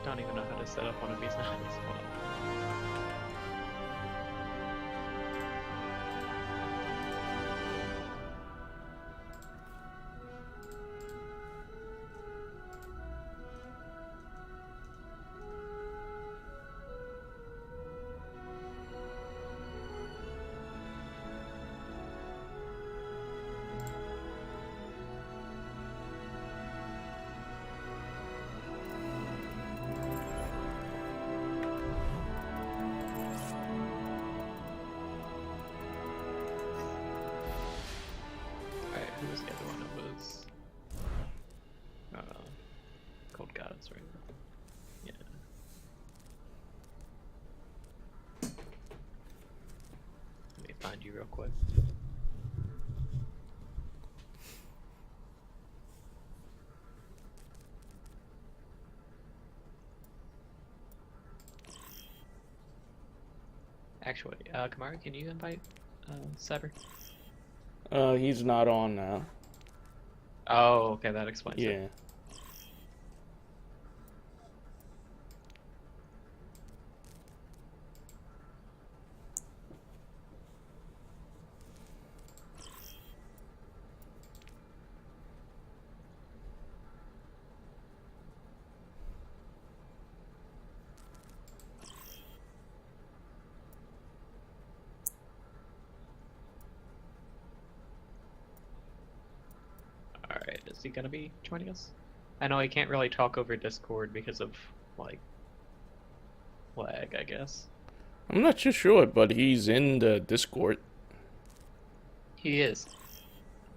don't even know how to set up one of these now. Hold on. Who was the other one? It was Cold Gods, right? Yeah. Let me find you real quick. Actually, Kamari, can you invite Cyber? He's not on now. Oh, okay, that explains it. Yeah. Alright, is he gonna be joining us? I know he can't really talk over Discord because of, like, lag, I guess. I'm not too sure, but he's in the Discord. He is.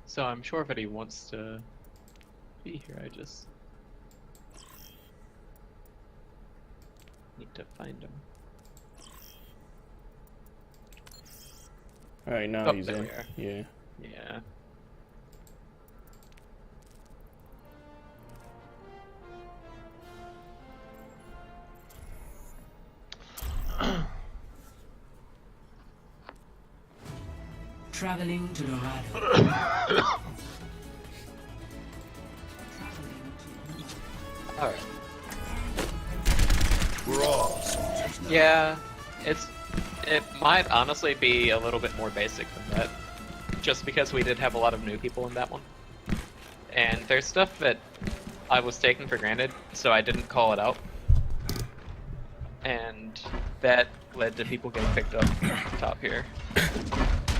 So I'm sure that he wants to be here, I just need to find him. Alright, now Oh, he's there in. we are. Yeah. Yeah. Traveling to Dorado. Alright. We're all soldiers now. Yeah, it might honestly be a little bit more basic than that. Just because we did have a lot of new people in that one. And there's stuff that I was taking for granted, so I didn't call it out. And that led to people getting picked up top here.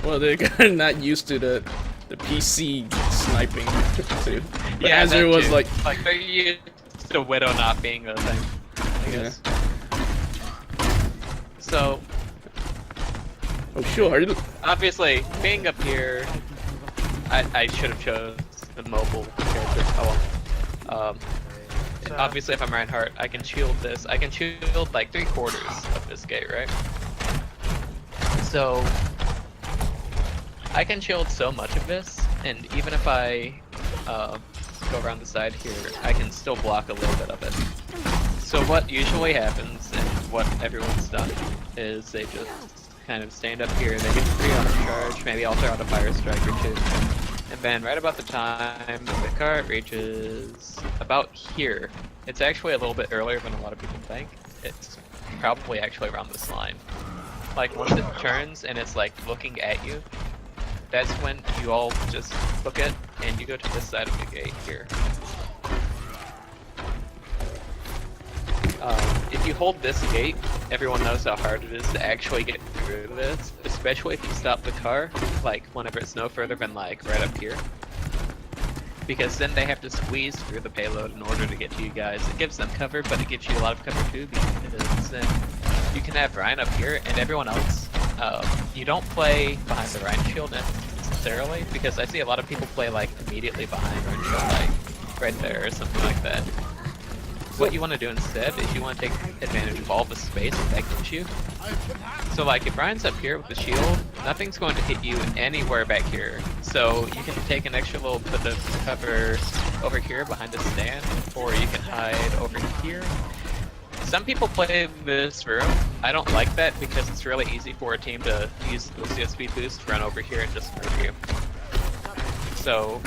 Well, they're not used to the PC sniping too. But Yeah, Azure that was too. like, they're used to Widow not being a thing, I guess. So oh sure. obviously, being up here, I should have chose the mobile character. Oh well. Obviously, if I'm Reinhardt, I can shield this. I can shield like 3/4 of this gate, right? So I can shield so much of this, and even if I go around the side here, I can still block a little bit of it. So what usually happens, and what everyone's done, is they just kind of stand up here, they get free auto charge, maybe I'll throw out a fire strike or two. And then right about the time the cart reaches about here, it's actually a little bit earlier than a lot of people think. It's probably actually around this line. Like once it turns and it's like looking at you, that's when you all just book it and you go to this side of the gate here. If you hold this gate, everyone knows how hard it is to actually get through this, especially if you stop the car, like whenever it's no further than like right up here. Because then they have to squeeze through the payload in order to get to you guys. It gives them cover, but it gives you a lot of cover too, because then you can have Ryan up here and everyone else. You don't play behind the Ryan shield necessarily, because I see a lot of people play like immediately behind Ryan shield, like right there or something like that. What you want to do instead is you want to take advantage of all the space that gives you. So like if Ryan's up here with the shield, nothing's going to hit you anywhere back here. So you can take an extra little bit of cover over here behind the stand, or you can hide over here. Some people play this room. I don't like that because it's really easy for a team to use the CSP boost, run over here and just murder you. So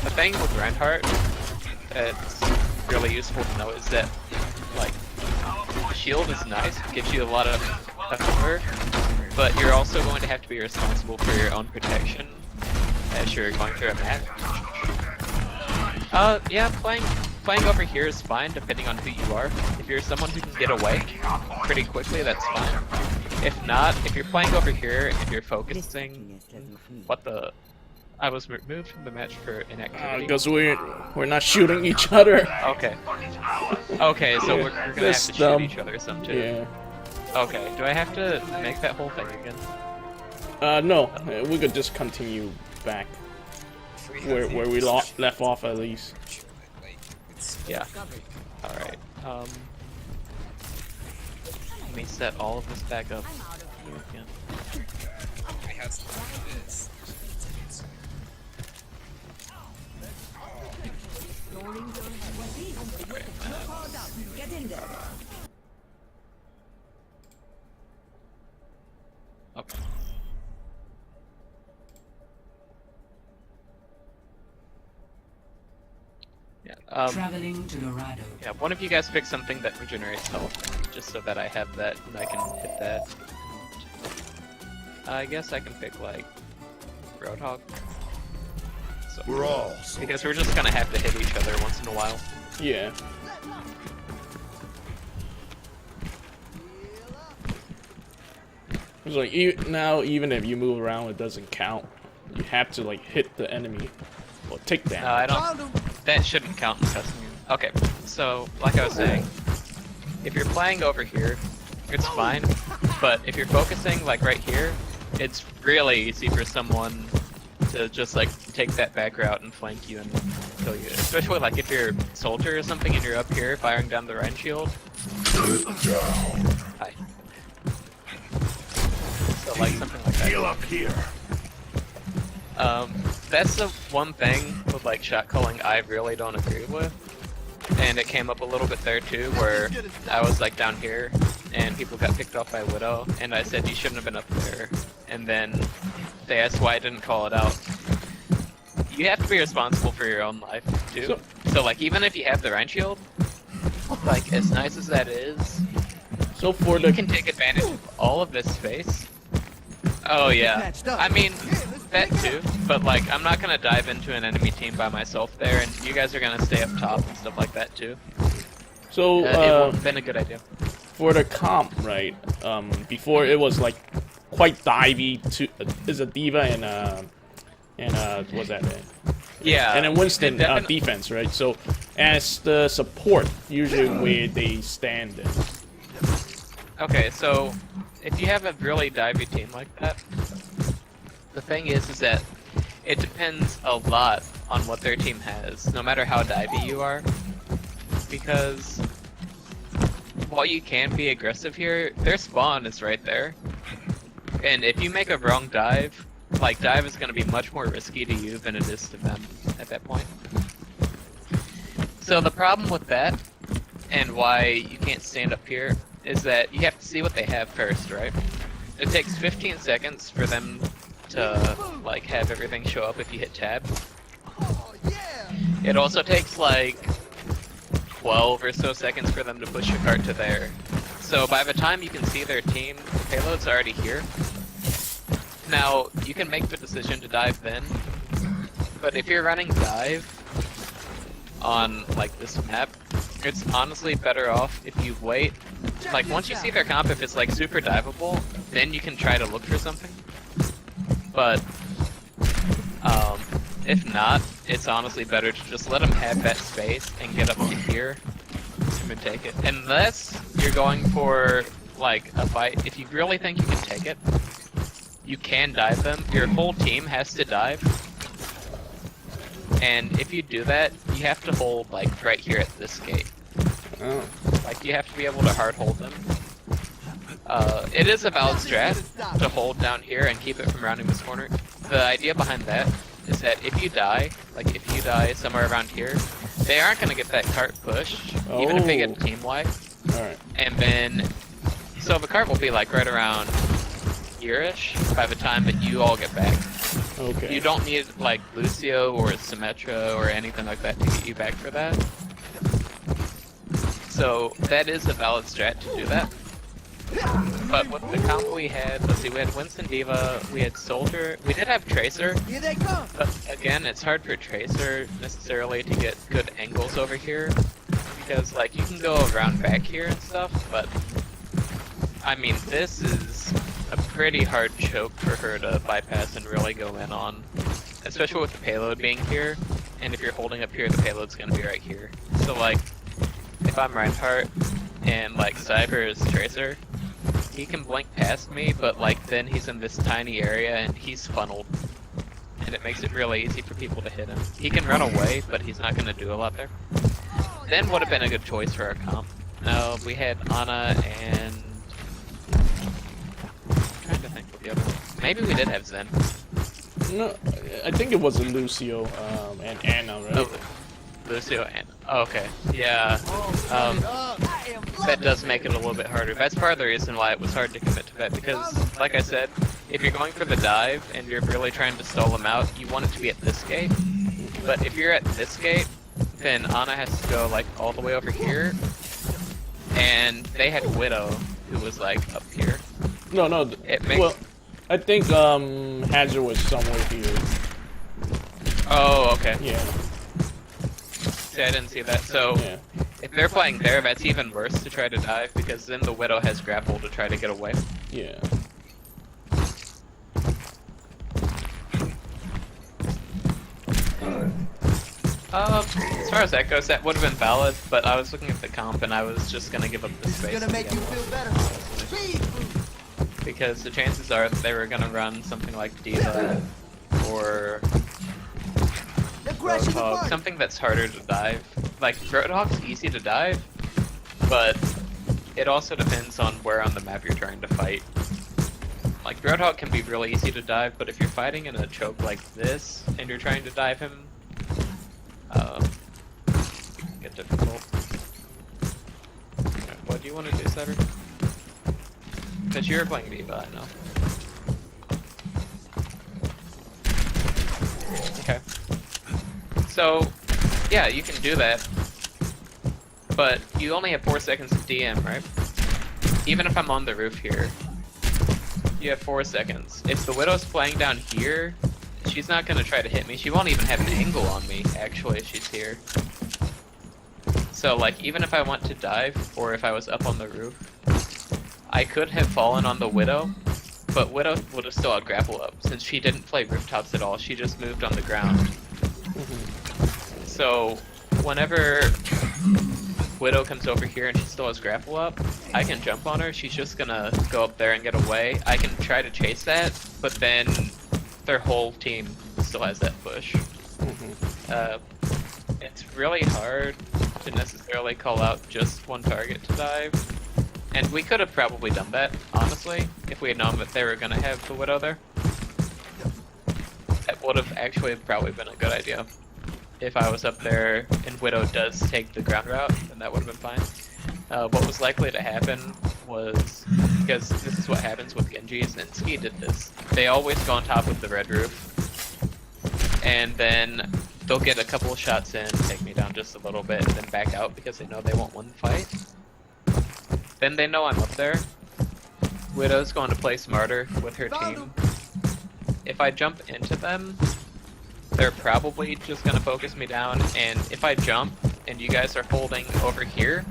the thing with Reinhardt that's really useful to know is that, like, shield is nice, gives you a lot of cover, but you're also going to have to be responsible for your own protection as you're going through a match. Yeah, playing over here is fine depending on who you are. If you're someone who can get away pretty quickly, that's fine. If not, if you're playing over here and you're focusing, what the? I was removed from the match for inactivity. Because we're not shooting each other. Okay. Okay, so we're gonna have to shoot each other some too. Yeah. Okay, do I have to make that whole thing again? No, we could just continue back where we left off at least. Yeah. Alright, let me set all of this back up again. Okay. Yeah, Traveling to Dorado. yeah, one of you guys pick something that regenerates health, just so that I have that and I can hit that. I guess I can pick, like, Roadhog. So, We're all because we're just gonna have to hit each other once in a while. Yeah. It's like now, even if you move around, it doesn't count. You have to like hit the enemy or take damage. No, I don't. That shouldn't count in custom. Okay, so like I was saying, if you're playing over here, it's fine. But if you're focusing like right here, it's really easy for someone to just like take that back route and flank you and kill you. Especially like if you're a soldier or something and you're up here firing down the Rhine shield. Hi. So like something like that. Heal up here. That's the one thing with like shot calling I really don't agree with. And it came up a little bit there too, where I was like down here and people got picked off by Widow, and I said you shouldn't have been up there. And then they asked why I didn't call it out. You have to be responsible for your own life too. So like even if you have the Rhine shield, like as nice as that is, So for you can take advantage of all of this space. Oh yeah, I mean that too, but like I'm not gonna dive into an enemy team by myself there, and you guys are gonna stay up top and stuff like that too. So It would have been a good idea. for the comp, right? Before it was like quite divey to is a diva and what's that name? Yeah. And then Winston definitely- defense, right? So as the support, usually where they stand in. Okay, so if you have a really divey team like that, the thing is that it depends a lot on what their team has, no matter how divey you are. Because while you can be aggressive here, their spawn is right there. And if you make a wrong dive, like dive is going to be much more risky to you than it is to them at that point. So the problem with that, and why you can't stand up here, is that you have to see what they have first, right? It takes 15 seconds for them to like have everything show up if you hit tab. It also takes like 12 or so seconds for them to push your cart to there. So by the time you can see their team, the payload's already here. Now, you can make the decision to dive then, but if you're running dive on like this map, it's honestly better off if you wait. Like once you see their comp, if it's like super diveable, then you can try to look for something. But if not, it's honestly better to just let them have that space and get up to here and take it. Unless you're going for like a fight, if you really think you can take it, you can dive them. Your whole team has to dive. And if you do that, you have to hold like right here at this gate. Oh. Like you have to be able to hard hold them. It is a valid strat to hold down here and keep it from rounding this corner. The idea behind that is that if you die, like if you die somewhere around here, they aren't going to get that cart pushed, even if they get a team wipe. Alright. And then, so the cart will be like right around here-ish by the time that you all get back. Okay. You don't need like Lucio or Symmetra or anything like that to get you back for that. So that is a valid strat to do that. But with the combo we had, let's see, we had Winston Diva, we had Soldier, we did have Tracer. Here they come. But again, it's hard for Tracer necessarily to get good angles over here. Because like you can go around back here and stuff, but I mean this is a pretty hard choke for her to bypass and really go in on. Especially with the payload being here, and if you're holding up here, the payload's gonna be right here. So like, if I'm Reinhardt and like Cyber is Tracer, he can blink past me, but like then he's in this tiny area and he's funneled. And it makes it really easy for people to hit him. He can run away, but he's not gonna do a lot there. Then would have been a good choice for our comp. No, we had Ana and... I'm trying to think of the other one. Maybe we did have Zen. No, I think it was Lucio and Anna, right? Oh, Lucio and... Oh, okay. Yeah. That does make it a little bit harder. That's part of the reason why it was hard to commit to that, because, like I said, if you're going for the dive and you're really trying to stall them out, you want it to be at this gate. But if you're at this gate, then Ana has to go like all the way over here, and they had Widow, who was like up here. No, It makes... well, I think Hazard was somewhere here. Oh, okay. Yeah. See, I didn't see that. So, Yeah. if they're playing there, that's even worse to try to dive, because then the Widow has grapple to try to get away. Yeah. As far as that goes, that would have been valid, but I was looking at the comp and I was just gonna give up the space. It's gonna make you feel better. Speed boost. Because the chances are that they were gonna run something like Diva or Aggression Roadhog, apart. something that's harder to dive. Like, Roadhog's easy to dive, but it also depends on where on the map you're trying to fight. Like, Roadhog can be really easy to dive, but if you're fighting in a choke like this, and you're trying to dive him, it can get difficult. Okay, what do you want to do, Cyber? Because you're playing Diva, I know. Okay. So, yeah, you can do that, but you only have 4 seconds of DM, right? Even if I'm on the roof here, you have 4 seconds. If the Widow's playing down here, she's not gonna try to hit me. She won't even have an angle on me, actually, if she's here. So, like, even if I want to dive, or if I was up on the roof, I could have fallen on the Widow, but Widow would have still had grapple up, since she didn't play rooftops at all, she just moved on the ground. So, whenever Widow comes over here and she still has grapple up, I can jump on her, she's just gonna go up there and get away. I can try to chase that, but then their whole team still has that push. It's really hard to necessarily call out just one target to dive. And we could have probably done that, honestly, if we had known that they were gonna have the Widow there. That would have actually probably been a good idea. If I was up there and Widow does take the ground route, then that would have been fine. What was likely to happen was, because this is what happens with Genjis, and Ski did this, they always go on top of the red roof, and then they'll get a couple of shots in, take me down just a little bit, and then back out because they know they won't win the fight. Then they know I'm up there. Widow's going to play smarter with her team. If I jump into them, they're probably just going to focus me down, and if I jump and you guys are holding over here,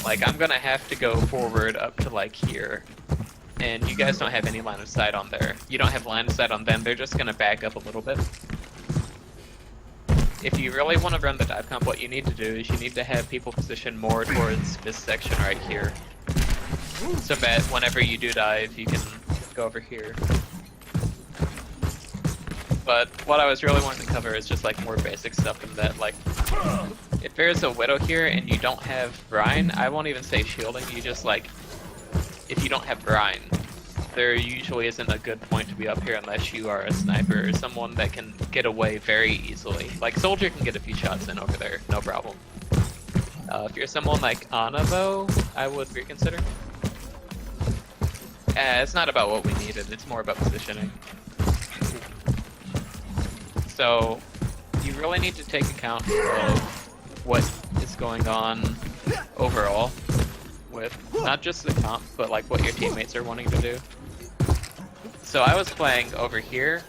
like, I'm going to have to go forward up to like here, and you guys don't have any line of sight on there. You don't have line of sight on them, they're just going to back up a little bit. If you really want to run the dive comp, what you need to do is you need to have people position more towards this section right here, so that whenever you do dive, you can go over here. But what I was really wanting to cover is just like more basic stuff in that, like, if there's a Widow here and you don't have Brine, I won't even say shielding, you just like, if you don't have Brine, there usually isn't a good point to be up here unless you are a sniper or someone that can get away very easily. Like, Soldier can get a few shots in over there, no problem. If you're someone like Ana, though, I would reconsider. It's not about what we needed, it's more about positioning. So, you really need to take account of what is what's going on overall with not just the comp, but like what your teammates are wanting to do. So I was playing over here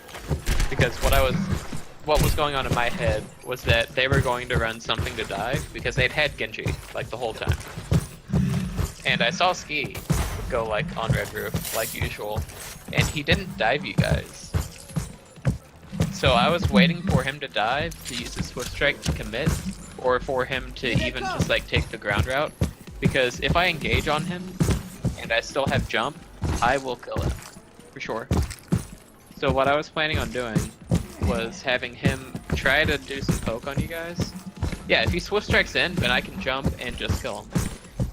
because what was going on in my head was that they were going to run something to dive because they'd had Genji like the whole time. And I saw Ski go like on red roof like usual, and he didn't dive you guys. So I was waiting for him to dive to use his swift strike to commit, or for him to even just like take the ground route, because if I engage on him and I still have jump, I will kill him for sure. So what I was planning on doing was having him try to do some poke on you guys. Yeah, if he swift strikes in, then I can jump and just kill him.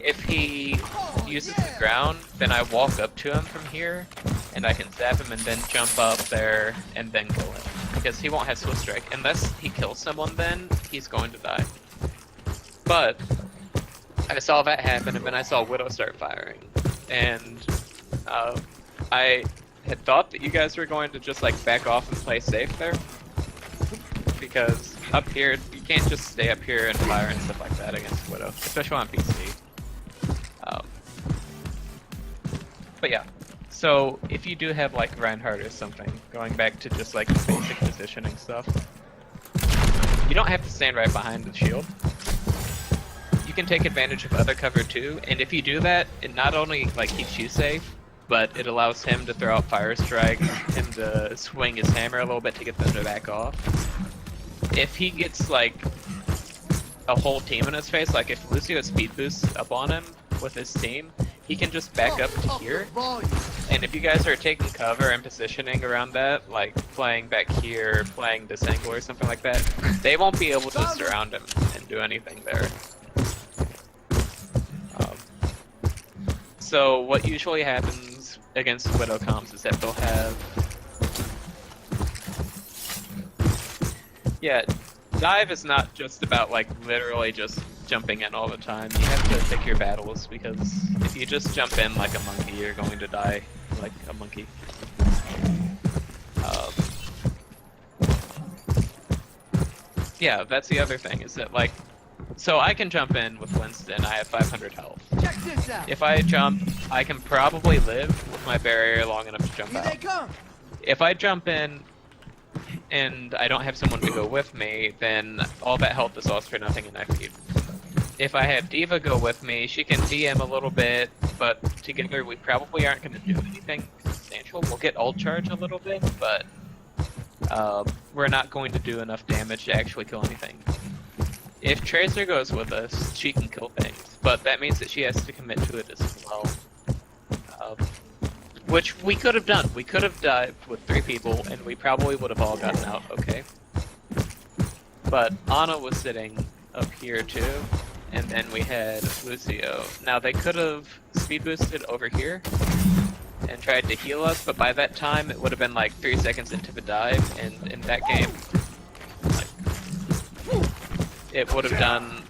If he uses the ground, then I walk up to him from here, and I can zap him and then jump up there and then kill him. Because he won't have swift strike. Unless he kills someone, then he's going to die. But I saw that happen, and then I saw Widow start firing. And I had thought that you guys were going to just like back off and play safe there. Because up here, you can't just stay up here and fire and stuff like that against Widow, especially on PC. But yeah, so if you do have like Reinhardt or something, going back to just like basic positioning stuff, you don't have to stand right behind the shield. You can take advantage of other cover too, and if you do that, it not only like keeps you safe, but it allows him to throw out fire strike, him to swing his hammer a little bit to get them to back off. If he gets like a whole team in his face, like if Lucio speed boosts up on him with his team, he can just back up to here. And if you guys are taking cover and positioning around that, like playing back here, playing this angle or something like that, they won't be able to surround him and do anything there. So what usually happens against Widow comps is that they'll have... Yeah, dive is not just about like literally just jumping in all the time. You have to pick your battles, because if you just jump in like a monkey, you're going to die like a monkey. Yeah, that's the other thing, is that like, so I can jump in with Winston, I have 500 health. Check this out. If I jump, I can probably live with my barrier long enough to jump Here out. they come. If I jump in and I don't have someone to go with me, then all that health is lost for nothing and I feed. If I have D.Va go with me, she can DM a little bit, but together we probably aren't going to do anything substantial. We'll get ult charge a little bit, but we're not going to do enough damage to actually kill anything. If Tracer goes with us, she can kill things, but that means that she has to commit to it as well. Which we could have done. We could have dived with 3 people, and we probably would have all gotten out okay. But Ana was sitting up here too, and then we had Lucio. Now they could have speed boosted over here and tried to heal us, but by that time it would have been like 3 seconds into the dive, and in that game, like, it would have done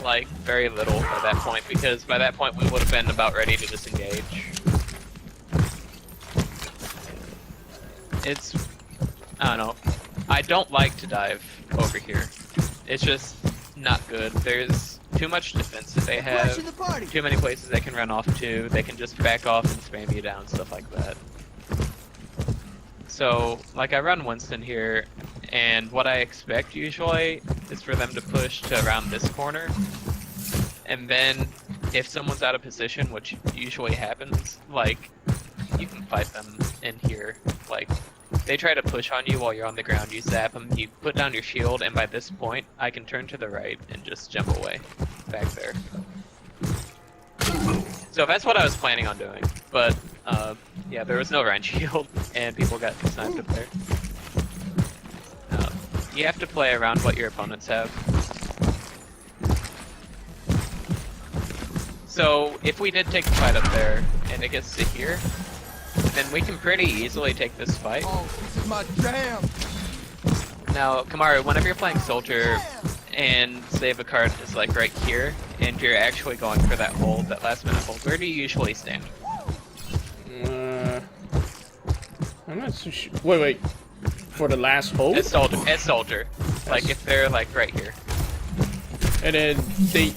like very little at that point, because by that point we would have been about ready to disengage. It's, I don't know, I don't like to dive over here. It's just not good. There's too much defense that they have, too many places they can run off to, they can just back off and spam you down, stuff like that. So, like, I run Winston here, and what I expect usually is for them to push to around this corner, and then if someone's out of position, which usually happens, like, you can fight them in here. Like, they try to push on you while you're on the ground, you zap them, you put down your shield, and by this point, I can turn to the right and just jump away back there. So that's what I was planning on doing, but yeah, there was no Rhine shield, and people got sniped up there. You have to play around what your opponents have. So if we did take the fight up there, and it gets to here, then we can pretty easily take this fight. Oh, this is my jam. Now, Kamaru, whenever you're playing Soldier, and say the card is like right here, and you're actually going for that hold, that last minute hold, where do you usually stand? I'm not so sure. Wait. For the last hold? As Soldier. Like if they're like right here. And then they,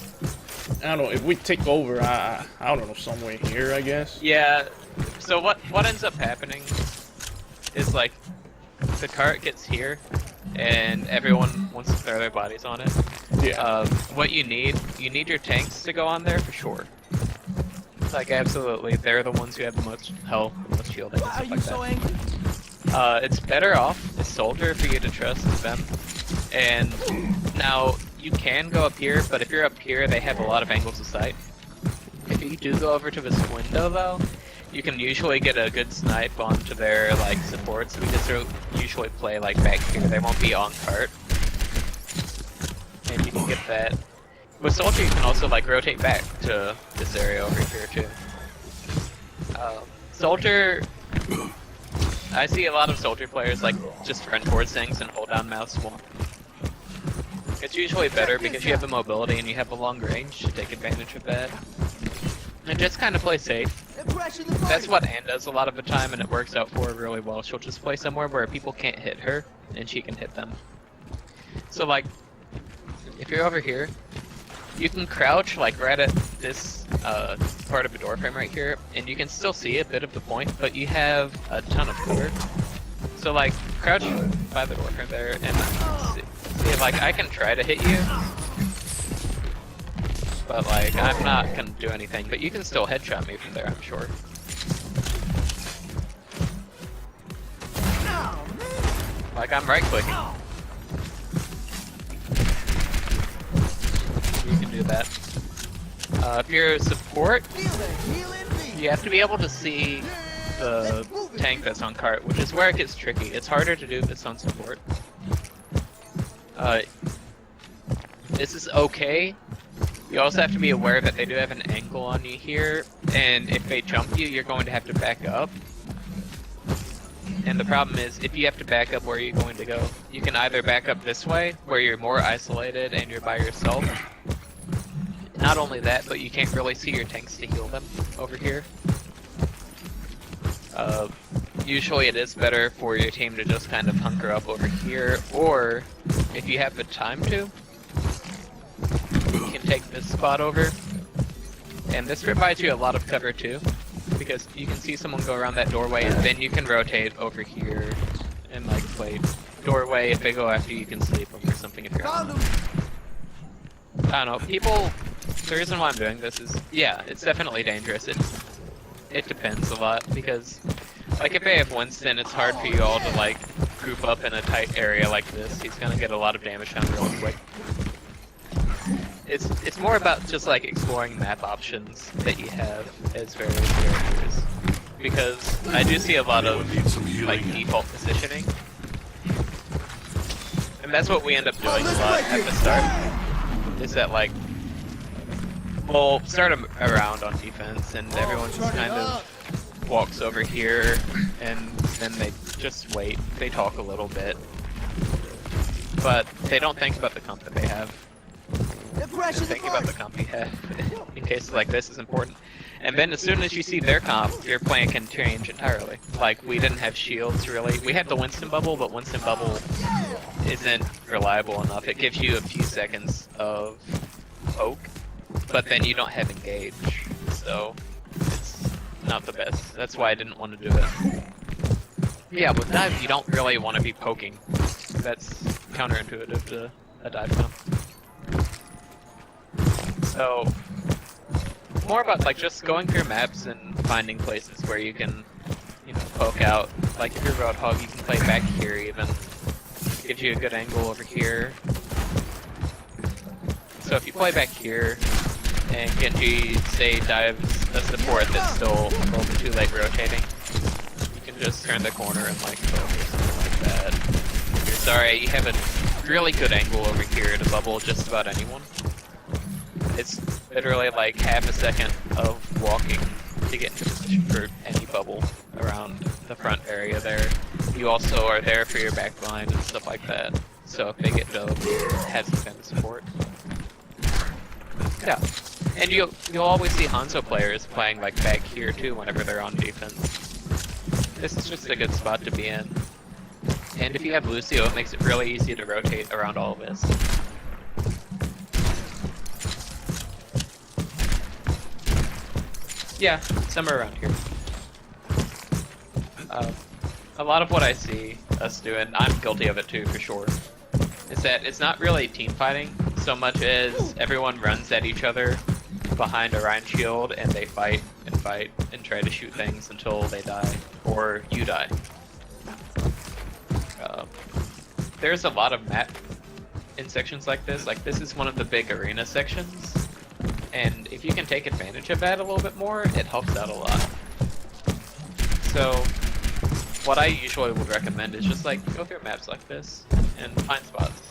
I don't know, if we take over, I don't know, somewhere here, I guess. Yeah. So what ends up happening is like the cart gets here, and everyone wants to throw their bodies on it. Yeah. What you need your tanks to go on there for sure. Like absolutely, they're the ones who have the most health, the most shielding, and Why are stuff you like so that. angry? It's better off a soldier for you to trust them. And now you can go up here, but if you're up here, they have a lot of angles of sight. If you do go over to this window though, you can usually get a good snipe onto their like supports because they'll usually play like back here. They won't be on cart, and you can get that. With soldier, you can also like rotate back to this area over here too. Soldier, I see a lot of soldier players like just run towards things and hold down mouse one. It's usually better because you have the mobility and you have a long range to take advantage of that. And just kind of play safe. Impression the That's what Anne does a lot of the time, and it works out for her really well. She'll just play somewhere where people can't hit her, and she can hit them. So like, if you're over here, you can crouch like right at this part of the door frame right here, and you can still see a bit of the point, but you have a ton of cover. So like, crouch by the door frame there, and see like I can try to hit you, but like I'm not gonna do anything. But you can still headshot me from there, I'm sure. Like I'm right clicking. You can do that. If you're a support, you have to be able to see the tank that's on cart, which is where it gets tricky. It's harder to do this on support. This is okay. You also have to be aware that they do have an angle on you here, and if they jump you, you're going to have to back up. And the problem is, if you have to back up, where are you going to go? You can either back up this way, where you're more isolated and you're by yourself. Not only that, but you can't really see your tanks to heal them over here. Usually it is better for your team to just kind of hunker up over here, or if you have the time to, you can take this spot over. And this provides you a lot of cover too, because you can see someone go around that doorway, and then you can rotate over here and like play doorway. If they go after you, you can sleep them or something if you're on them. I don't know, people, the reason why I'm doing this is, yeah, it's definitely dangerous. It depends a lot, because like if they have Winston, it's hard for you all to like group up in a tight area like this. He's gonna get a lot of damage done real quick. It's more about just like exploring map options that you have as various characters, because I do see a lot of like default positioning, and that's what we end up doing a lot at the start. Is that like we'll start around on defense, and everyone just kind of walks over here, and then they just wait. They talk a little bit, but they don't think about the comp that they have. And think about the comp you have in cases like this is important. And then as soon as you see their comp, your plan can change entirely. Like, we didn't have shields really. We had the Winston bubble, but Winston bubble isn't reliable enough. It gives you a few seconds of poke, but then you don't have engage. So it's not the best. That's why I didn't want to do it. Yeah, with dive you don't really want to be poking. That's counterintuitive to a dive comp. So, more about like just going through maps and finding places where you can, you know, poke out. Like if you're Roadhog, you can play back here even. Gives you a good angle over here. So if you play back here, and Genji, say, dives a support that's still a little bit too late rotating, you can just turn the corner and like poke or something like that. If you're sorry, you have a really good angle over here to bubble just about anyone. It's literally like half a second of walking to get into position for any bubble around the front area there. You also are there for your back line and stuff like that. So if they get dove, have some kind of support. Yeah. And you'll always see Hanzo players playing like back here too whenever they're on defense. This is just a good spot to be in. And if you have Lucio, it makes it really easy to rotate around all of this. Yeah, somewhere around here. A lot of what I see us doing, I'm guilty of it too, for sure, is that it's not really team fighting so much as everyone runs at each other behind a Rhine shield and they fight and try to shoot things until they die, or you die. There's a lot of map in sections like this. Like, this is one of the big arena sections, and if you can take advantage of that a little bit more, it helps out a lot. So what I usually would recommend is just like go through maps like this and find spots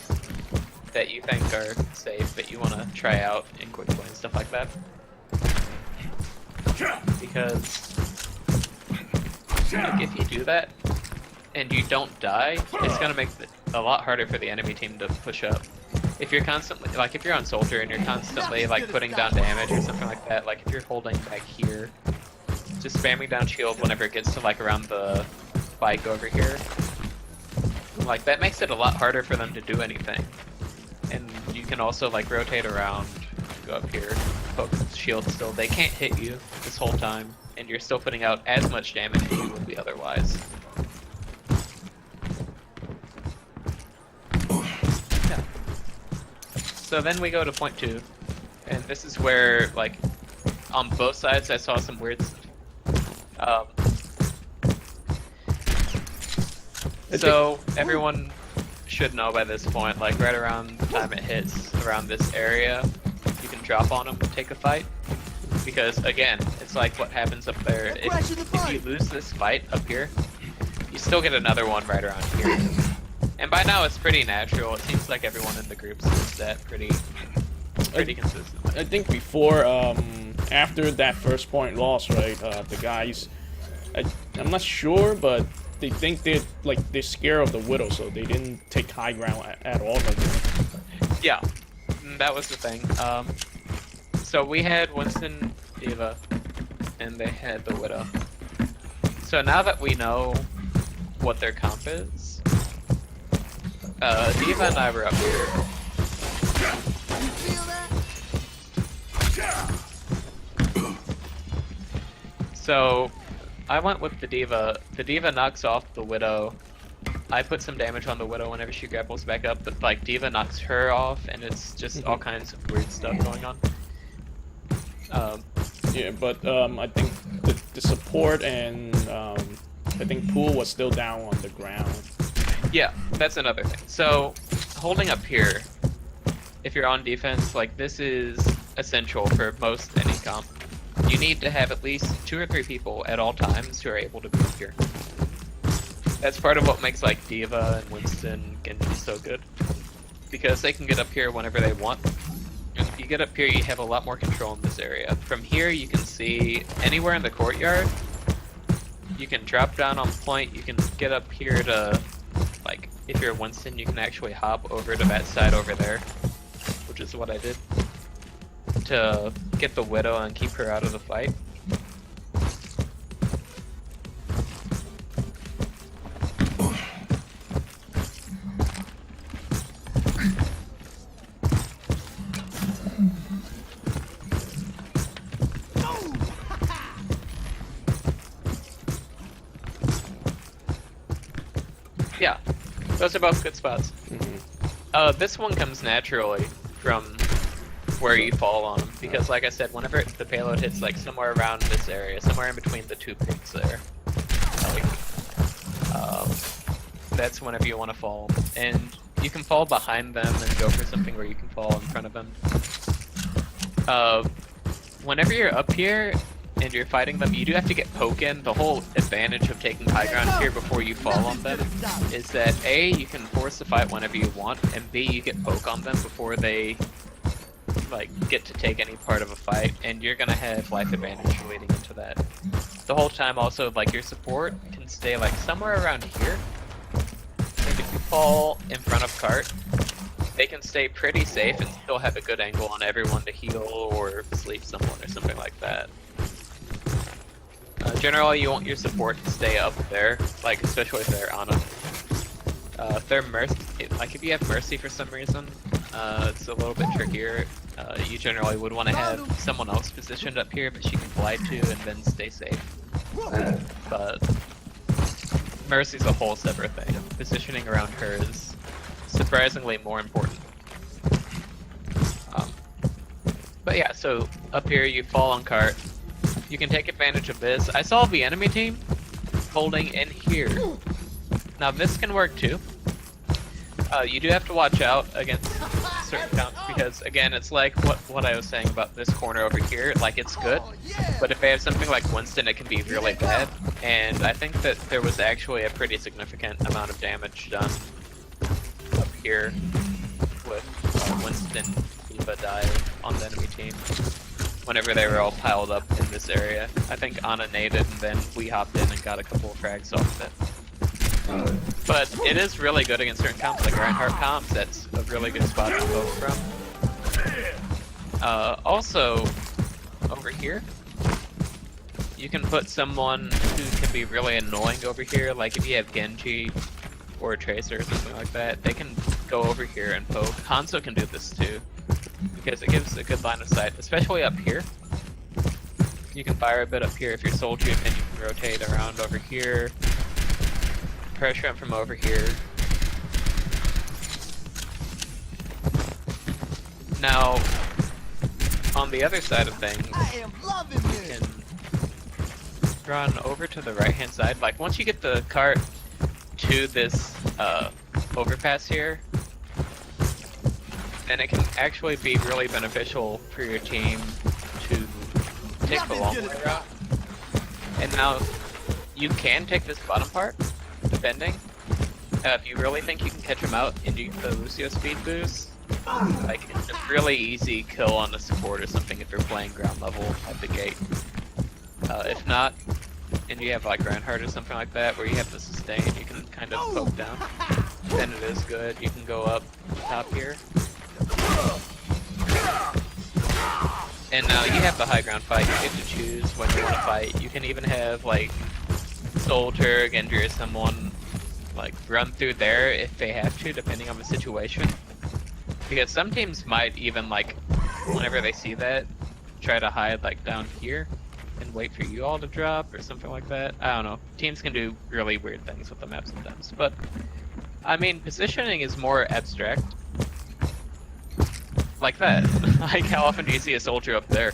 that you think are safe that you want to try out in quick play and stuff like that. Because like, if you do that and you don't die, it's gonna make it a lot harder for the enemy team to push up. If you're constantly, like if you're on soldier and you're constantly like putting down damage or something like that, like if you're holding back here, just spamming down shield whenever it gets to like around the bike over here, like that makes it a lot harder for them to do anything. And you can also like rotate around, go up here, poke shield still. They can't hit you this whole time, and you're still putting out as much damage as you would be otherwise. Yeah. So then we go to point 2, and this is where like on both sides I saw some weird stuff. So everyone should know by this point, like right around the time it hits around this area, you can drop on them, take a fight. Because again, it's like what happens up there. If you lose this fight up here, you still get another one right around here. And by now it's pretty natural. It seems like everyone in the group sees that pretty consistently. I think before, after that first point loss, right, the guys, I'm not sure, but they think they're scared of the Widow, so they didn't take high ground at all. Yeah, that was the thing. So we had Winston, D.Va, and they had the Widow. So now that we know what their comp is, D.Va and I were up here. So I went with the D.Va. The D.Va knocks off the Widow. I put some damage on the Widow whenever she grapples back up, but like D.Va knocks her off, and it's just all kinds of weird stuff going on. Yeah, but I think the support and I think Pool was still down on the ground. Yeah, that's another thing. So holding up here, if you're on defense, like this is essential for most any comp. You need to have at least 2 or 3 people at all times who are able to be up here. That's part of what makes like D.Va and Winston Genji so good, because they can get up here whenever they want. And if you get up here, you have a lot more control in this area. From here, you can see anywhere in the courtyard. You can drop down on point. You can get up here to, like, if you're Winston, you can actually hop over to that side over there, which is what I did, to get the Widow and keep her out of the fight. Yeah, those are both good spots. This one comes naturally from where you fall on them, because like I said, whenever the payload hits like somewhere around this area, somewhere in between the 2 peaks there, like, that's whenever you want to fall. And you can fall behind them and go for something where you can fall in front of them. Whenever you're up here and you're fighting them, you do have to get poke in. The whole advantage of taking high ground here before you fall on them is that A, you can force the fight whenever you want, and B, you get poke on them before they like get to take any part of a fight, and you're gonna have life advantage leading into that. The whole time also, like, your support can stay like somewhere around here, and if you fall in front of cart, they can stay pretty safe and still have a good angle on everyone to heal or sleep someone or something like that. Generally, you want your support to stay up there, like especially if they're Ana. If they're Mercy, like if you have Mercy for some reason, It's a little bit trickier. You generally would want to have someone else positioned up here, but she can fly to and then stay safe. But Mercy's a whole separate thing. Positioning around her is surprisingly more important. But yeah, so up here you fall on cart. You can take advantage of this. I saw the enemy team holding in here. Now this can work too. You do have to watch out against certain counts because again, it's like what I was saying about this corner over here. Like it's good, but if they have something like Winston, it can be really bad. And I think that there was actually a pretty significant amount of damage done up here with Winston Eva die on the enemy team whenever they were all piled up in this area. I think Anna naded and then we hopped in and got a couple of frags off of it. But it is really good against certain comps, like Reinhardt comps. That's a really good spot to poke from. Also, over here, you can put someone who can be really annoying over here. Like if you have Genji or a Tracer or something like that, they can go over here and poke. Hanzo can do this too, because it gives a good line of sight, especially up here. You can fire a bit up here if you're soldier, and you can rotate around over here. Pressure him from over here. Now, on the other side of things, you can run over to the right hand side. Like once you get the cart to this overpass here, then it can actually be really beneficial for your team to take the long way route. And now you can take this bottom part, depending. If you really think you can catch him out and you get the Lucio speed boost, like it's a really easy kill on the support or something if you're playing ground level at the gate. If not, and you have like Reinhardt or something like that where you have to sustain, you can kind of poke down. Then it is good. You can go up top here. And now you have the high ground fight. You get to choose when you want to fight. You can even have like Soldier, Genji, or someone like run through there if they have to, depending on the situation. Because some teams might even like, whenever they see that, try to hide like down here and wait for you all to drop or something like that. I don't know. Teams can do really weird things with the map sometimes. But I mean, positioning is more abstract. Like that. Like how often do you see a soldier up there?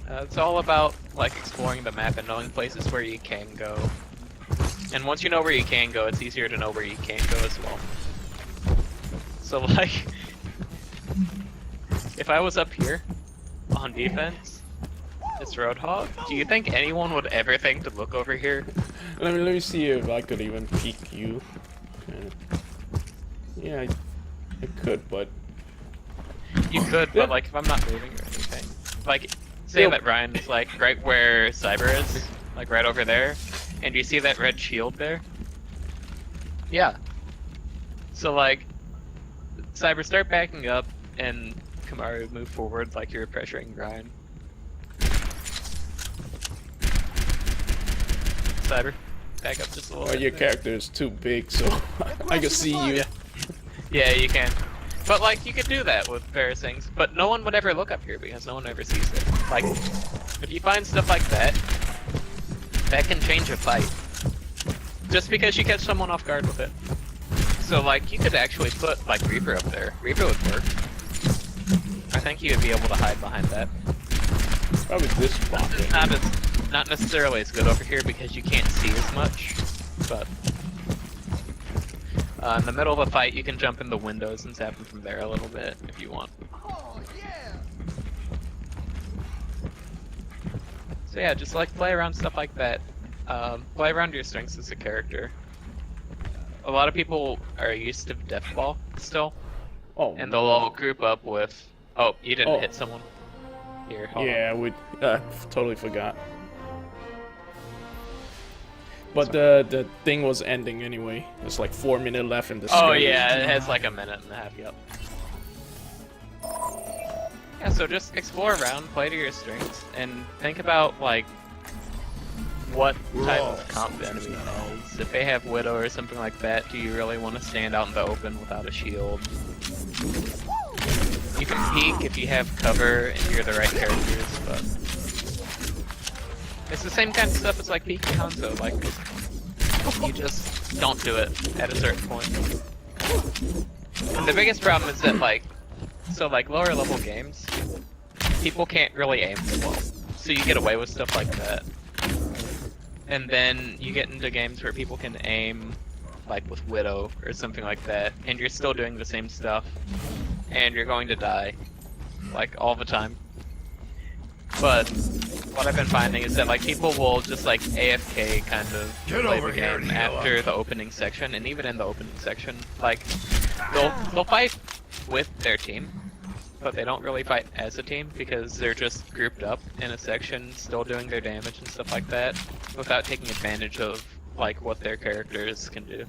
It's all about like exploring the map and knowing places where you can go. And once you know where you can go, it's easier to know where you can't go as well. So like, if I was up here on defense, this Roadhog, do you think anyone would ever think to look over here? Let me see if I could even peek you. Yeah, I could, but... You could, but like if I'm not moving or anything. Like, say that Ryan is like right where Cyber is, like right over there, and you see that red shield there? Yeah. So like, Cyber, start backing up, and Kamaru move forward like you're pressuring Ryan. Cyber, back up just a little bit. Your character is too big, so I can see you. Yeah, you can. But like, you could do that with various things, but no one would ever look up here because no one ever sees it. Like, if you find stuff like that, that can change a fight. Just because you catch someone off guard with it. So like, you could actually put like Reaper up there. Reaper would work. I think you would be able to hide behind that. Probably this spot. Not necessarily as good over here because you can't see as much, but in the middle of a fight, you can jump in the windows and zap them from there a little bit if you want. Oh, yeah. So yeah, just like play around stuff like that. Play around your strengths as a character. A lot of people are used to Deathball still, and they'll all group up with. Oh, you didn't hit someone. Here, hold on. We totally forgot. But the thing was ending anyway. There's like 4 minutes left in the Oh yeah, it has like a minute and a half, yep. Yeah, so just explore around, play to your strengths, and think about like what type of comp the enemy has. If they have Widow or something like that, do you really want to stand out in the open without a shield? You can peek if you have cover and you're the right characters, but it's the same kind of stuff as like peeking Hanzo. Like, you just don't do it at a certain point. And the biggest problem is that like lower level games, people can't really aim as well. So you get away with stuff like that. And then you get into games where people can aim like with Widow or something like that, and you're still doing the same stuff, and you're going to die, like all the time. But what I've been finding is that like people will just like AFK kind of play the game after the opening section, and even in the opening section, like they'll fight with their team, but they don't really fight as a team because they're just grouped up in a section, still doing their damage and stuff like that, without taking advantage of like what their characters can do.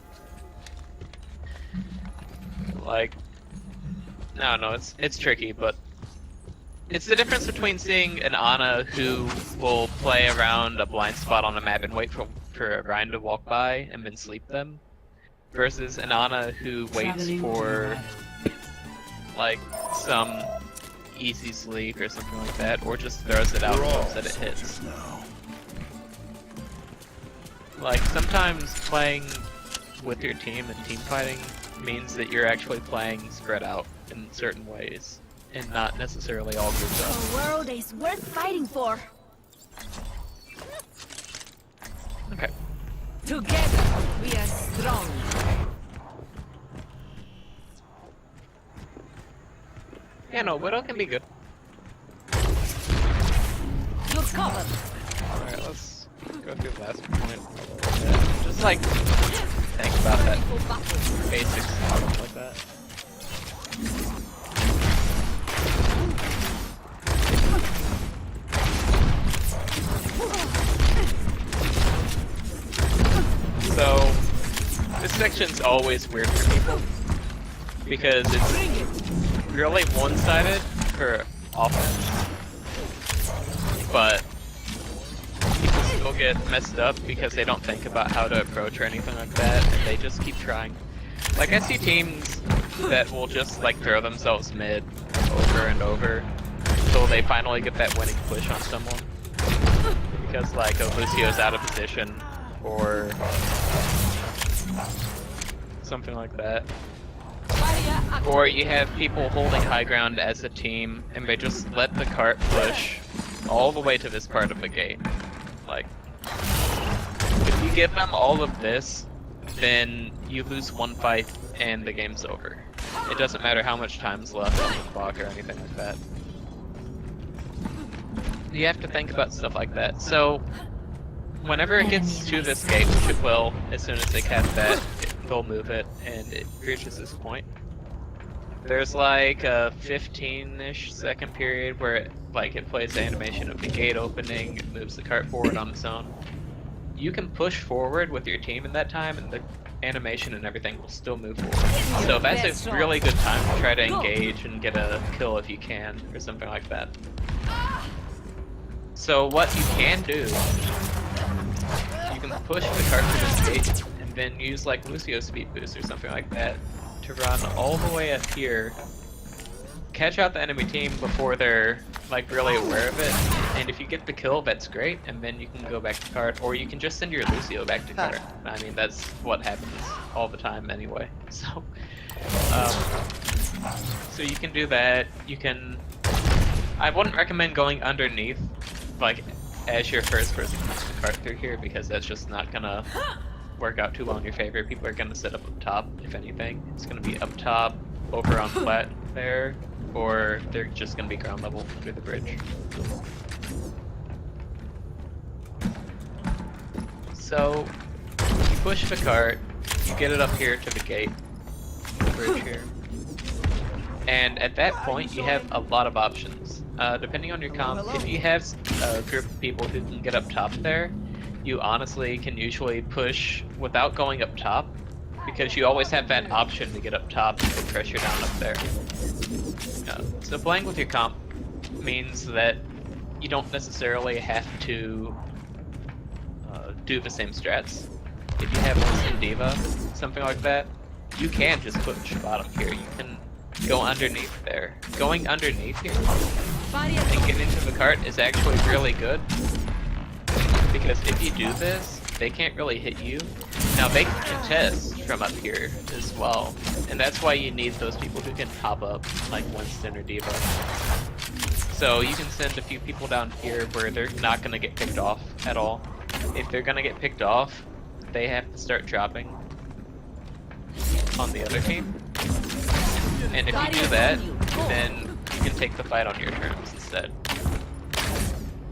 Like, I don't know, it's tricky, but it's the difference between seeing an Ana who will play around a blind spot on a map and wait for a Ryan to walk by and then sleep them, versus an Ana who waits for like some easy sleep or something like that, or just throws it out and hopes that it hits. Like, sometimes playing with your team and team fighting means that you're actually playing spread out in certain ways, and not necessarily all grouped up. The world is worth fighting for. Okay. Together, we are strong. Yeah, no, Widow can be good. You're covered. Alright, let's go through the last point. Just like, think about that basic stuff like that. So, this section's always weird for people, because it's really one-sided for offense, but people still get messed up because they don't think about how to approach or anything like that, and they just keep trying. Like, I see teams that will just like throw themselves mid over and over until they finally get that winning push on someone, because like Lucio's out of position or something like that. Or you have people holding high ground as a team, and they just let the cart push all the way to this part of the gate. Like, if you give them all of this, then you lose one fight and the game's over. It doesn't matter how much time's left on the clock or anything like that. You have to think about stuff like that. So, whenever it gets to this gate, which it will, as soon as they catch that, they'll move it, and it reaches this point. There's like a 15-ish second period where it plays the animation of the gate opening, it moves the cart forward on its own. You can push forward with your team in that time, and the animation and everything will still move forward. So that's a really good time to try to engage and get a kill if you can, or something like that. So what you can do, you can push the cart to this gate, and then use like Lucio speed boost or something like that to run all the way up here, catch out the enemy team before they're like really aware of it, and if you get the kill, that's great, and then you can go back to cart, or you can just send your Lucio back to cart. I mean, that's what happens all the time anyway. So you can do that. You can. I wouldn't recommend going underneath, like as your first person puts the cart through here, because that's just not gonna work out too well in your favor. People are gonna set up top, if anything. It's gonna be up top, over on flat there, or they're just gonna be ground level under the bridge. So, you push the cart, you get it up here to the gate, the bridge here, and at that point you have a lot of options. Depending on your comp, if you have a group of people who can get up top there, you honestly can usually push without going up top, because you always have that option to get up top and put pressure down up there. So playing with your comp means that you don't necessarily have to do the same strats. If you have Winston Diva, something like that, you can just push bottom here. You can go underneath there. Going underneath here Barrier and getting into the cart is actually really good. Because if you do this, they can't really hit you. Now they can contest from up here as well. And that's why you need those people who can pop up, like Winston or Diva. So you can send a few people down here where they're not going to get picked off at all. If they're going to get picked off, they have to start dropping on the other team. And if you do that, then you can take the fight on your terms instead.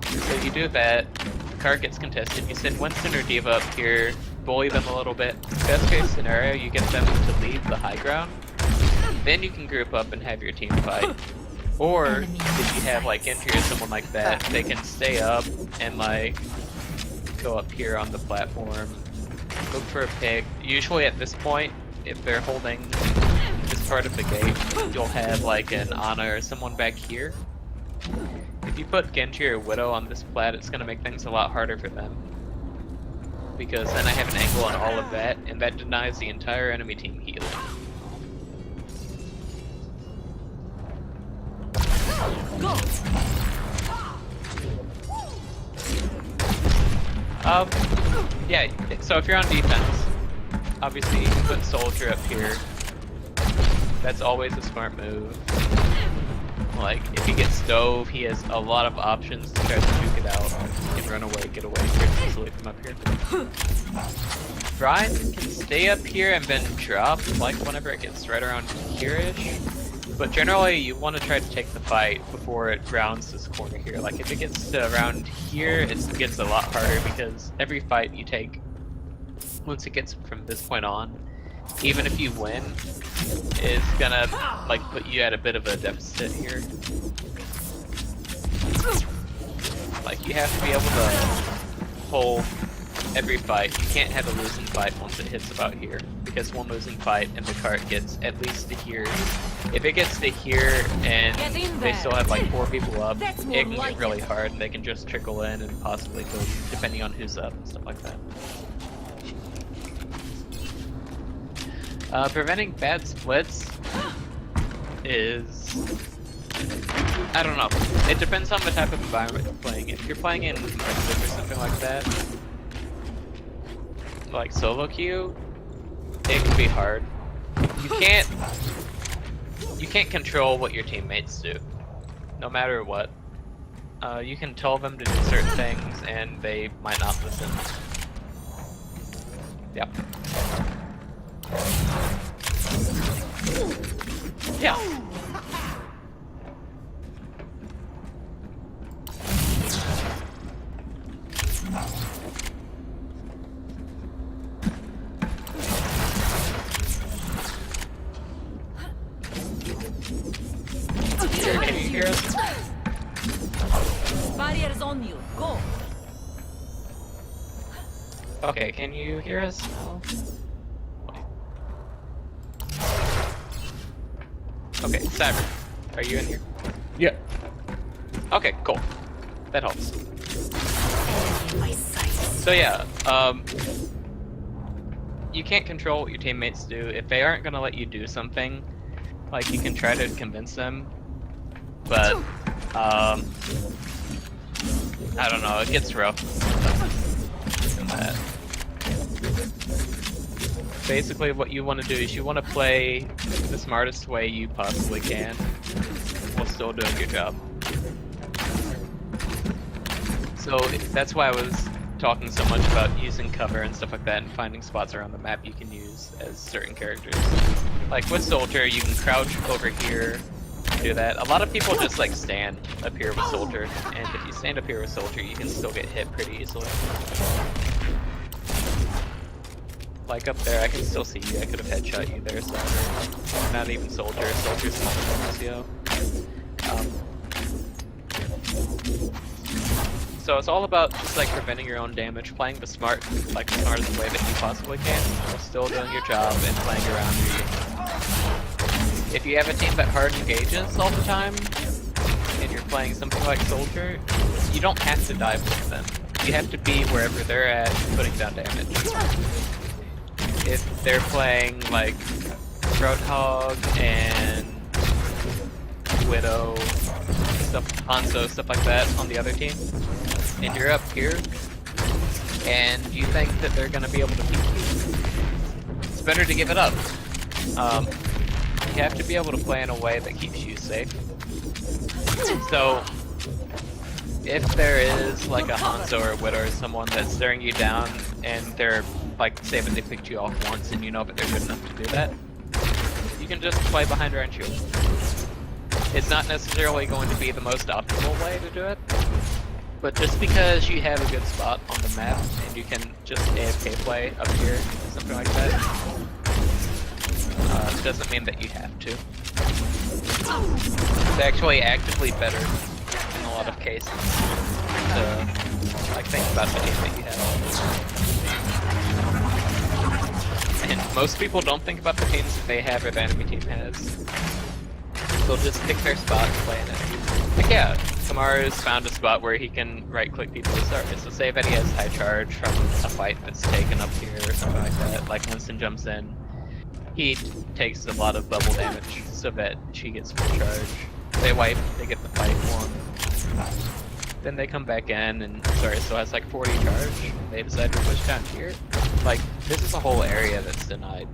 So you do that, the cart gets contested, you send Winston or Diva up here, bully them a little bit. Best case scenario, you get them to leave the high ground. Then you can group up and have your team fight. Or if you have like Entry or someone like that, they can stay up and like go up here on the platform, look for a pick. Usually at this point, if they're holding this part of the gate, you'll have like an Ana or someone back here. If you put Genji or Widow on this plat, it's gonna make things a lot harder for them. Because then I have an angle on all of that, and that denies the entire enemy team healing. Go. Yeah, so if you're on defense, obviously you can put Soldier up here. That's always a smart move. Like, if he gets Stove, he has a lot of options to try to juke it out. He can run away, get away pretty easily from up here. Brian can stay up here and then drop, like whenever it gets right around here-ish. But generally, you want to try to take the fight before it rounds this corner here. Like, if it gets to around here, it gets a lot harder because every fight you take, once it gets from this point on, even if you win, is gonna like put you at a bit of a deficit here. Like, you have to be able to hold every fight. You can't have a losing fight once it hits about here, because one losing fight and the cart gets at least to here. If it gets to here and they still have like 4 people up, it can get really hard and they can just trickle in and possibly kill you, depending on who's up and stuff like that. Preventing bad splits is... I don't know. It depends on the type of environment you're playing. If you're playing in competitive or something like that, like solo queue, it can be hard. You can't control what your teammates do, no matter what. You can tell them to do certain things and they might not listen. Yeah. Yeah. Can you hear us? Barriers on you. Go. Okay, can you hear us now? Okay, Cyber, are you in here? Yeah. Okay, cool. That helps. So yeah, you can't control what your teammates do. If they aren't gonna let you do something, like, you can try to convince them, but I don't know, it gets rough. Basically what you want to do is you want to play the smartest way you possibly can while still doing your job. So that's why I was talking so much about using cover and stuff like that and finding spots around the map you can use as certain characters. Like with Soldier, you can crouch over here, do that. A lot of people just like stand up here with Soldier, and if you stand up here with Soldier, you can still get hit pretty easily. Like up there, I can still see you. I could have headshot you there, so not even Soldier. Soldier's not an So it's all about just like preventing your own damage, playing the smartest way that you possibly can, while still doing your job and playing around you. If you have a team that hard engages all the time, and you're playing something like Soldier, you don't have to dive with them. you have to be wherever they're at, putting down damage. If they're playing like Roadhog and Widow, stuff, Hanzo, stuff like that on the other team, and you're up here, and you think that they're gonna be able to beat you, it's better to give it up. You have to be able to play in a way that keeps you safe. So, if there is like a Hanzo or a Widow or someone that's staring you down, and they're like, say that they picked you off once and you know that they're good enough to do that, you can just play behind her and shield. It's not necessarily going to be the most optimal way to do it, but just because you have a good spot on the map and you can just AFK play up here, something like that, doesn't mean that you have to. It's actually actively better in a lot of cases to like think about the team that you have. And most people don't think about the teams that they have or the enemy team has. They'll just pick their spot and play in it. Like yeah, Kamaru's found a spot where he can right-click people to start. So say that he has high charge from a fight that's taken up here or something like that, like Winston jumps in, he takes a lot of bubble damage so that she gets full charge. They wipe, they get the fight won. Then they come back in and sorry, so has like 40 charge. They decide to push down here. Like, this is a whole area that's denied.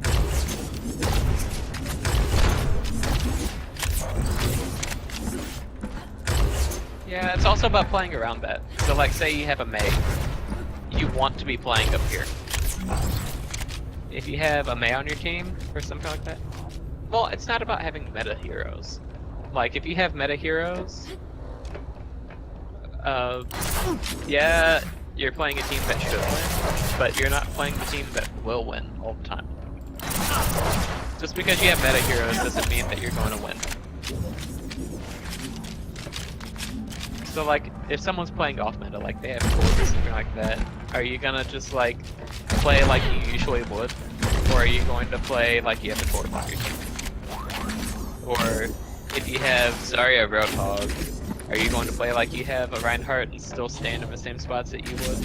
Yeah, it's also about playing around that. So like, say you have a Mei. You want to be playing up here. If you have a Mei on your team, or something like that, well, it's not about having meta heroes. Like, if you have meta heroes, yeah, you're playing a team that should win, but you're not playing the team that will win all the time. Just because you have meta heroes doesn't mean that you're going to win. So like, if someone's playing off meta, like they have cores or something like that, are you gonna just like play like you usually would? Or are you going to play like you have a core on your team? Or if you have Zarya Roadhog, are you going to play like you have a Reinhardt and still stand in the same spots that you would?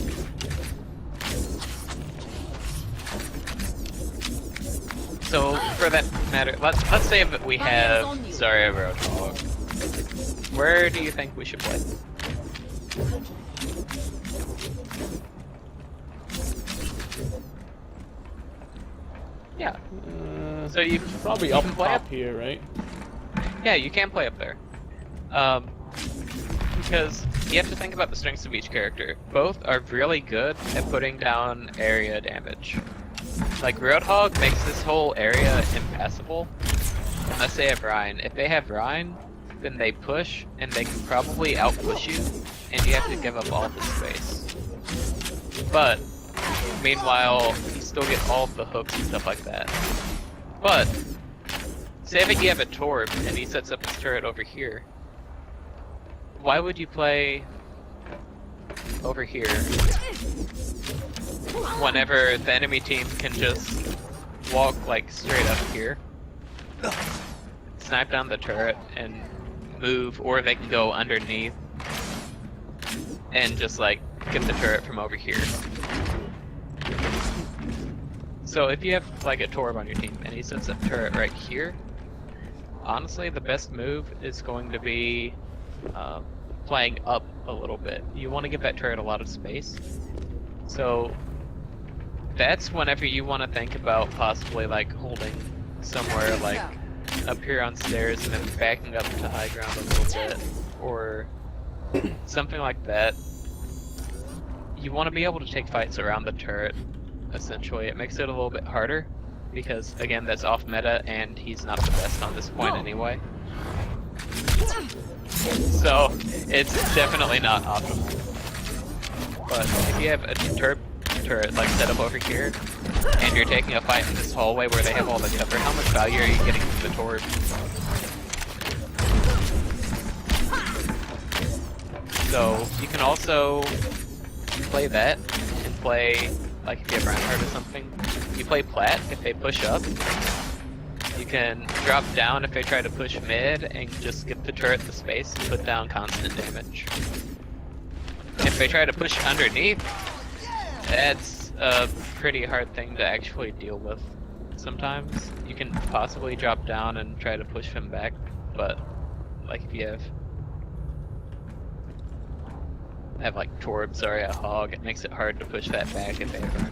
So for that matter, let's say that we have Zarya Roadhog. Where do you think we should play? Yeah. So you Probably you up can play top up here, right? Yeah, you can play up there. Because you have to think about the strengths of each character. Both are really good at putting down area damage. Like Roadhog makes this whole area impassable. Unless they have Ryan. If they have Ryan, then they push, and they can probably outpush you, and you have to give up all the space. But, meanwhile, you still get all of the hooks and stuff like that. But, say that you have a Torb, and he sets up his turret over here. Why would you play over here whenever the enemy team can just walk like straight up here, snipe down the turret, and move, or they can go underneath and just like get the turret from over here. So if you have like a Torb on your team and he sets up turret right here, honestly the best move is going to be playing up a little bit. You want to give that turret a lot of space. So that's whenever you want to think about possibly like holding somewhere like up here on stairs and then backing up to high ground a little bit, or something like that. You want to be able to take fights around the turret, essentially. It makes it a little bit harder, because again, that's off meta and he's not the best on this point anyway. So, it's definitely not optimal. But if you have a turret like set up over here, and you're taking a fight in this hallway where they have all the cover, how much value are you getting from the Torb? So you can also play that, and play, like if you have Reinhardt or something, you play Plat if they push up. You can drop down if they try to push mid, and just give the turret the space and put down constant damage. if they try to push underneath, that's a pretty hard thing to actually deal with. Sometimes you can possibly drop down and try to push him back, but like if you have like Torbs or a hog, it makes it hard to push that back if they ever.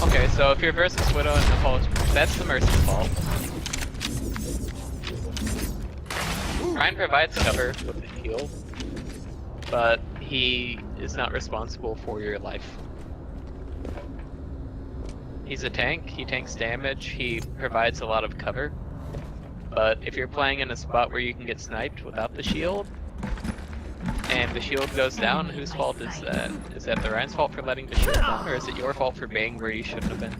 Okay, so if you're versus Widow and Nicole, that's the Mercy's fault. Ryan provides cover with the shield, but he is not responsible for your life. He's a tank, he tanks damage, he provides a lot of cover, but if you're playing in a spot where you can get sniped without the shield, and the shield goes down, whose fault is that? Is that the Ryan's fault for letting the shield down, or is it your fault for being where you shouldn't have been?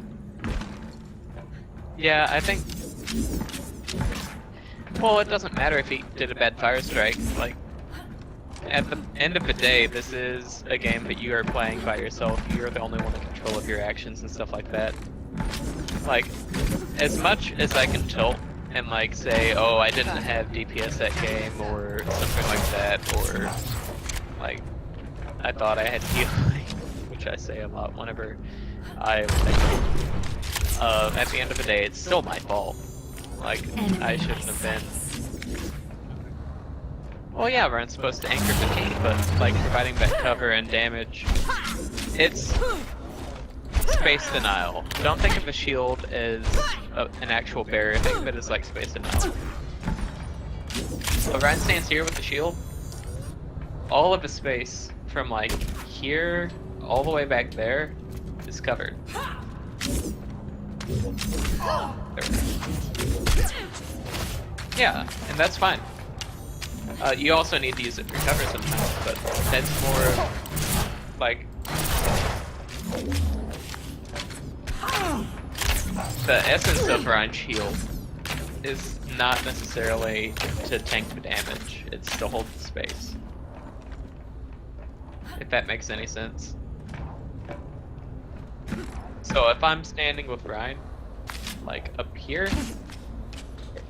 Yeah, I think... Well, it doesn't matter if he did a bad fire strike, like... At the end of the day, this is a game that you are playing by yourself. You're the only one in control of your actions and stuff like that. Like, as much as I can tilt and like say, oh, I didn't have DPS that game, or something like that, or like, I thought I had healing, which I say a lot whenever I at the end of the day, it's still my fault. Like, I shouldn't have been. Well, yeah, we're supposed to anchor the team, but like providing that cover and damage, it's space denial. Don't think of a shield as an actual barrier, think of it as like space denial. So Ryan stands here with the shield. All of the space from like here all the way back there is covered. Yeah, and that's fine. You also need to use it for cover sometimes, but that's more like the essence of Ryan's shield is not necessarily to tank the damage, it's to hold the space. If that makes any sense. So if I'm standing with Ryan, like up here,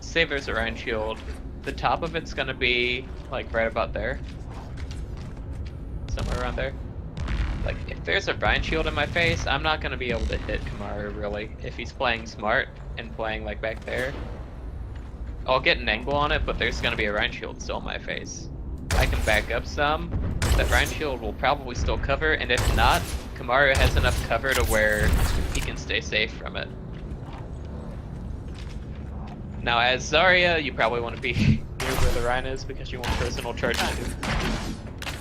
say there's a Ryan shield, the top of it's gonna be like right about there. Somewhere around there. Like if there's a Ryan shield in my face, I'm not gonna be able to hit Kamaru really. If he's playing smart and playing like back there, I'll get an angle on it, but there's gonna be a Ryan shield still in my face. I can back up some, that Ryan shield will probably still cover, and if not, Kamaru has enough cover to where he can stay safe from it. Now as Zarya, you probably want to be near where the Ryan is because you want personal charge too.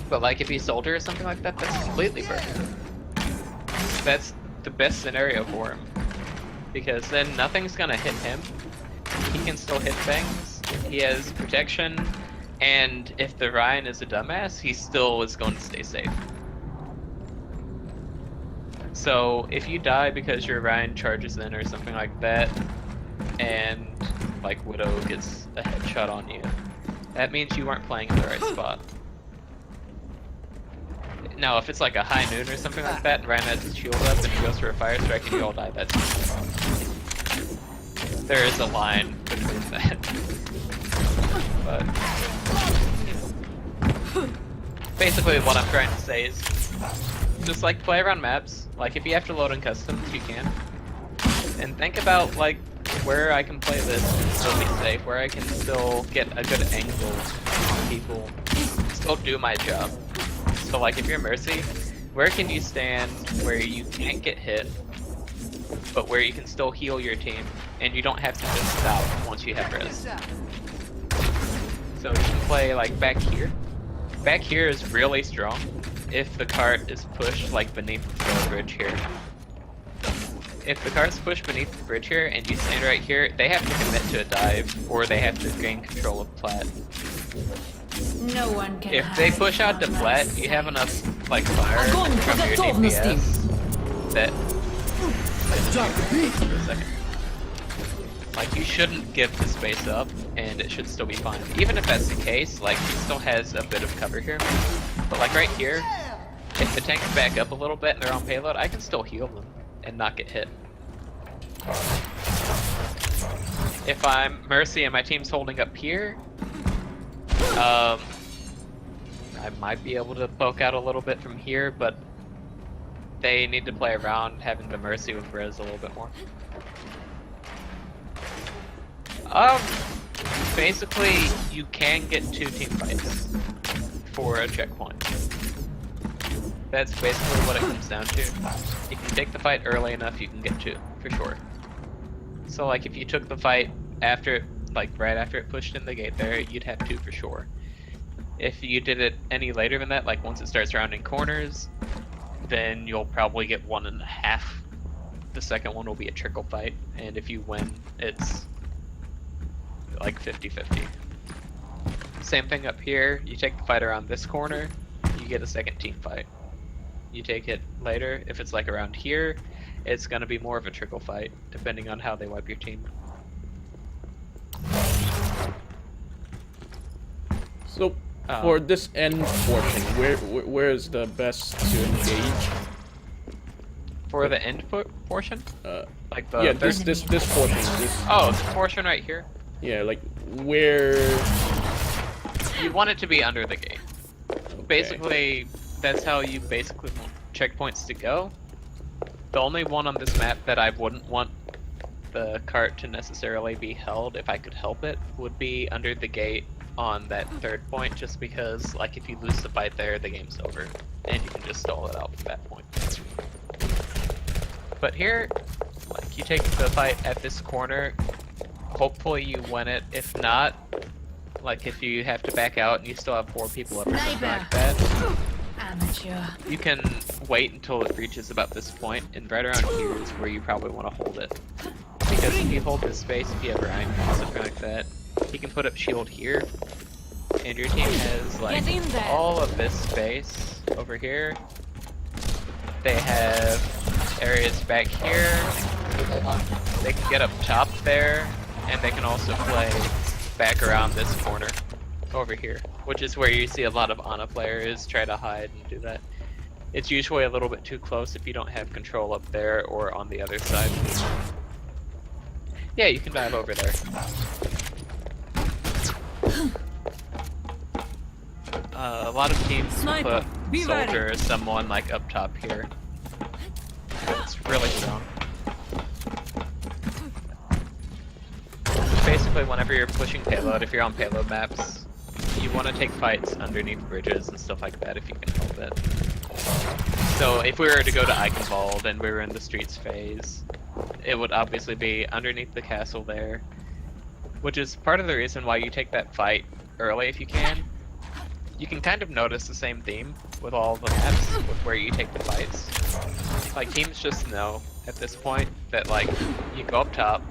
But like if he's soldier or something like that, that's completely perfect. That's the best scenario for him. Because then nothing's gonna hit him. He can still hit things. He has protection. And if the Ryan is a dumbass, he still is going to stay safe. So if you die because your Ryan charges in or something like that, and like Widow gets a headshot on you, that means you weren't playing in the right spot. Now if it's like a high noon or something like that and Ryan has his shield up and he goes for a fire strike and you all die, that's there is a line between that. But basically what I'm trying to say is just like play around maps. Like if you have to load in customs, you can. And think about like where I can play this and still be safe, where I can still get a good angle on people, still do my job. So like if you're Mercy, where can you stand where you can't get hit, but where you can still heal your team, and you don't have to just stop once you have res. So you can play like back here. Back here is really strong if the cart is pushed like beneath the bridge here. If the cart's pushed beneath the bridge here and you stand right here, they have to commit to a dive or they have to gain control of plat. No one can. If they push out to plat, you have enough like fire from your DPS that for a second. Like you shouldn't give the space up and it should still be fine. Even if that's the case, like he still has a bit of cover here. But like right here, if the tanks back up a little bit and they're on payload, I can still heal them and not get hit. If I'm Mercy and my team's holding up here, I might be able to poke out a little bit from here, but they need to play around having the Mercy with Riz a little bit more. Basically, you can get 2 team fights for a checkpoint. That's basically what it comes down to. If you take the fight early enough, you can get 2, for sure. So like if you took the fight after, like right after it pushed in the gate there, you'd have 2 for sure. If you did it any later than that, like once it starts rounding corners, then you'll probably get 1.5. The second one will be a trickle fight, and if you win, it's like 50-50. Same thing up here, you take the fight around this corner, you get a second team fight. You take it later, if it's like around here, it's gonna be more of a trickle fight, depending on how they wipe your team. So, for this end portion, where is the best to engage? For the end portion? Like the yeah, this portion. Oh, this portion right here? Yeah, like where... You want it to be under the gate. Okay. Basically, that's how you basically want checkpoints to go. The only one on this map that I wouldn't want the cart to necessarily be held, if I could help it, would be under the gate on that third point, just because, like, if you lose the fight there, the game's over, and you can just stall it out from that point. But here, like, you take the fight at this corner, hopefully you win it. If not, like, if you have to back out and you still have 4 people up or something like that, Amateur. you can wait until it reaches about this point, and right around here is where you probably want to hold it. Because if you hold this space, if you have Ryan or something like that, he can put up shield here, and your team has like all of this space over here. They have areas back here. They can get up top there, and they can also play back around this corner over here, which is where you see a lot of Ana players try to hide and do that. It's usually a little bit too close if you don't have control up there or on the other side. Yeah, you can dive over there. A lot of teams put Soldier or someone like up top here. It's really strong. Basically, whenever you're pushing payload, if you're on payload maps, you want to take fights underneath bridges and stuff like that if you can help it. So if we were to go to Eichenwald and we were in the streets phase, it would obviously be underneath the castle there, which is part of the reason why you take that fight early if you can. You can kind of notice the same theme with all the maps with where you take the fights. Like, teams just know at this point that, like, you go up top,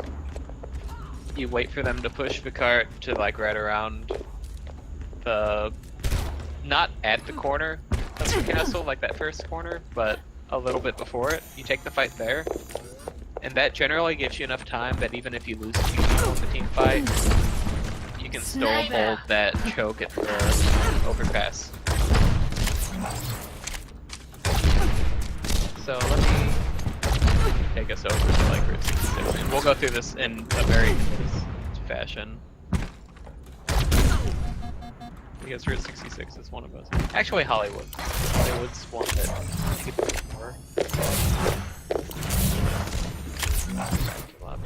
you wait for them to push the cart to, like, right around the... not at the corner of the castle, like that first corner, but a little bit before it. You take the fight there, and that generally gives you enough time that even if you lose a few people in the team fight, you can still hold that choke at the overpass. So let me take us over to like Route 66, and we'll go through this in a very close fashion. Because Route 66 is one of those. Actually, Hollywood. Hollywood's one that people more. Back to lobby.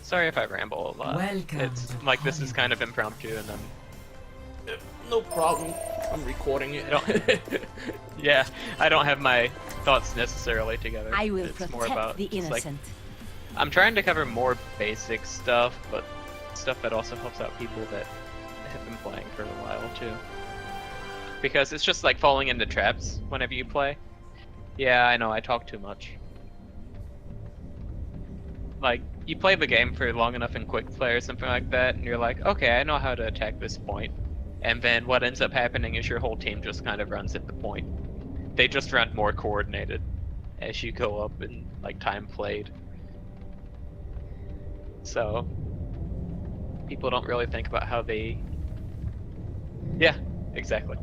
Sorry if I ramble a lot. Welcome It's to like this is kind of impromptu, and No problem. I'm recording it. yeah, I don't have my thoughts necessarily together. I will it's protect more about the just, like, innocent. I'm trying to cover more basic stuff, but stuff that also helps out people that have been playing for a while too. Because it's just like falling into traps whenever you play. Yeah, I know, I talk too much. Like, you play the game for long enough in quick play or something like that, and you're like, okay, I know how to attack this point. And then what ends up happening is your whole team just kind of runs at the point. They just run more coordinated as you go up in like time played. So people don't really think about how they Yeah, exactly.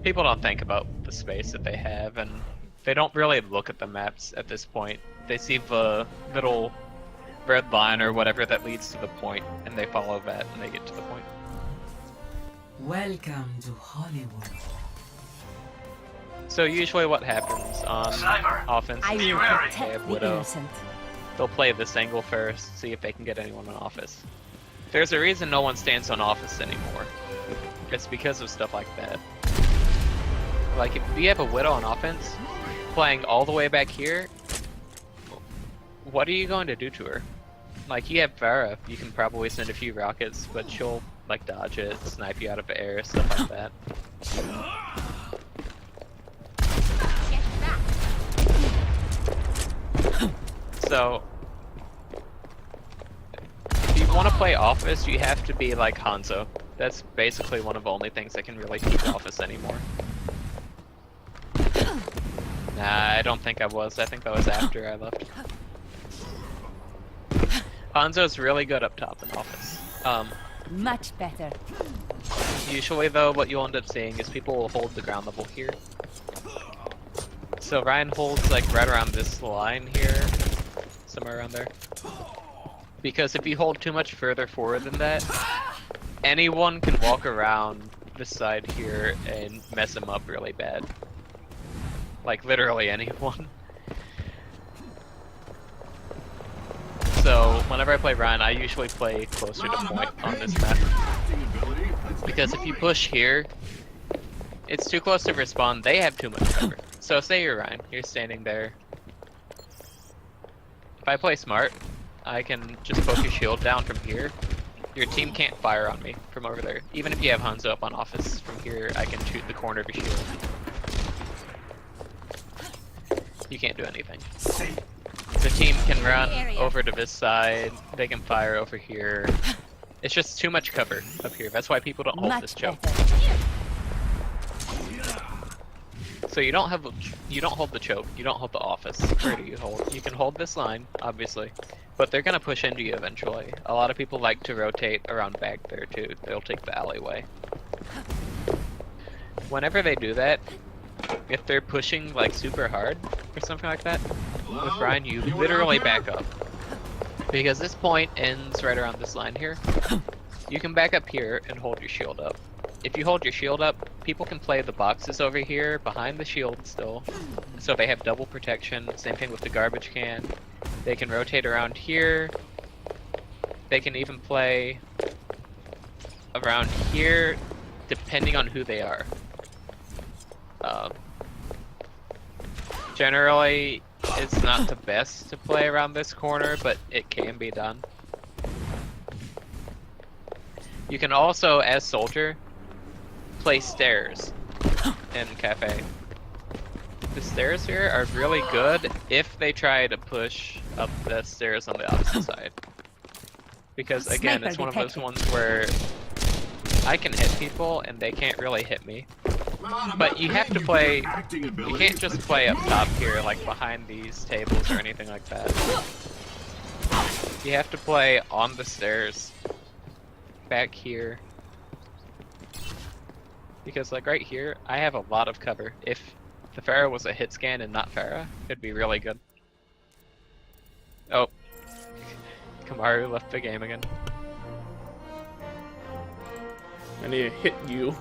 People don't think about the space that they have, and they don't really look at the maps at this point. They see the little red line or whatever that leads to the point, and they follow that, and they get to the point. Welcome to Hollywood. So usually what happens on offense I is will they protect have the Widow. innocent. They'll play this angle first, see if they can get anyone in office. There's a reason no one stands on office anymore. It's because of stuff like that. Like, if you have a Widow on offense, playing all the way back here, what are you going to do to her? Like, you have Farah, you can probably send a few rockets, but she'll, like, dodge it, snipe you out of the air, stuff like that. So, if you want to play Office, you have to be like Hanzo. That's basically one of the only things that can really keep Office anymore. Nah, I don't think I was. I think that was after I left. Hanzo's really good up top in Office. Much better. Usually, though, what you'll end up seeing is people will hold the ground level here. So Ryan holds like right around this line here, somewhere around there. Because if you hold too much further forward than that, anyone can walk around this side here and mess him up really bad. Like literally anyone. So whenever I play Ryan, I usually play closer to point on this map. Because if you push here, it's too close to respawn, they have too much cover. So say you're Ryan, you're standing there. If I play smart, I can just poke your shield down from here. Your team can't fire on me from over there. Even if you have Hanzo up on office, from here I can shoot the corner of your shield. You can't do anything. The team can run over to this side, they can fire over here. It's just too much cover up here. That's why people don't hold this choke. So you don't hold the choke, you don't hold the office. Where do you hold? You can hold this line, obviously, but they're gonna push into you eventually. A lot of people like to rotate around back there too. They'll take the alleyway. Whenever they do that, if they're pushing like super hard or something like that, with Brian, you literally back up. Because this point ends right around this line here. You can back up here and hold your shield up. If you hold your shield up, people can play the boxes over here behind the shield still. So they have double protection. Same thing with the garbage can. They can rotate around here. They can even play around here depending on who they are. Generally, it's not the best to play around this corner, but it can be done. You can also, as Soldier, play stairs in Cafe. The stairs here are really good if they try to push up the stairs on the opposite side. Because again, it's one of those ones where I can hit people and they can't really hit me. But you have to play, you can't just play up top here like behind these tables or anything like that. You have to play on the stairs, back here. Because like right here, I have a lot of cover. If the Pharah was a hit scan and not Pharah, it'd be really good. Oh. Kamaru left the game again. I need to hit you.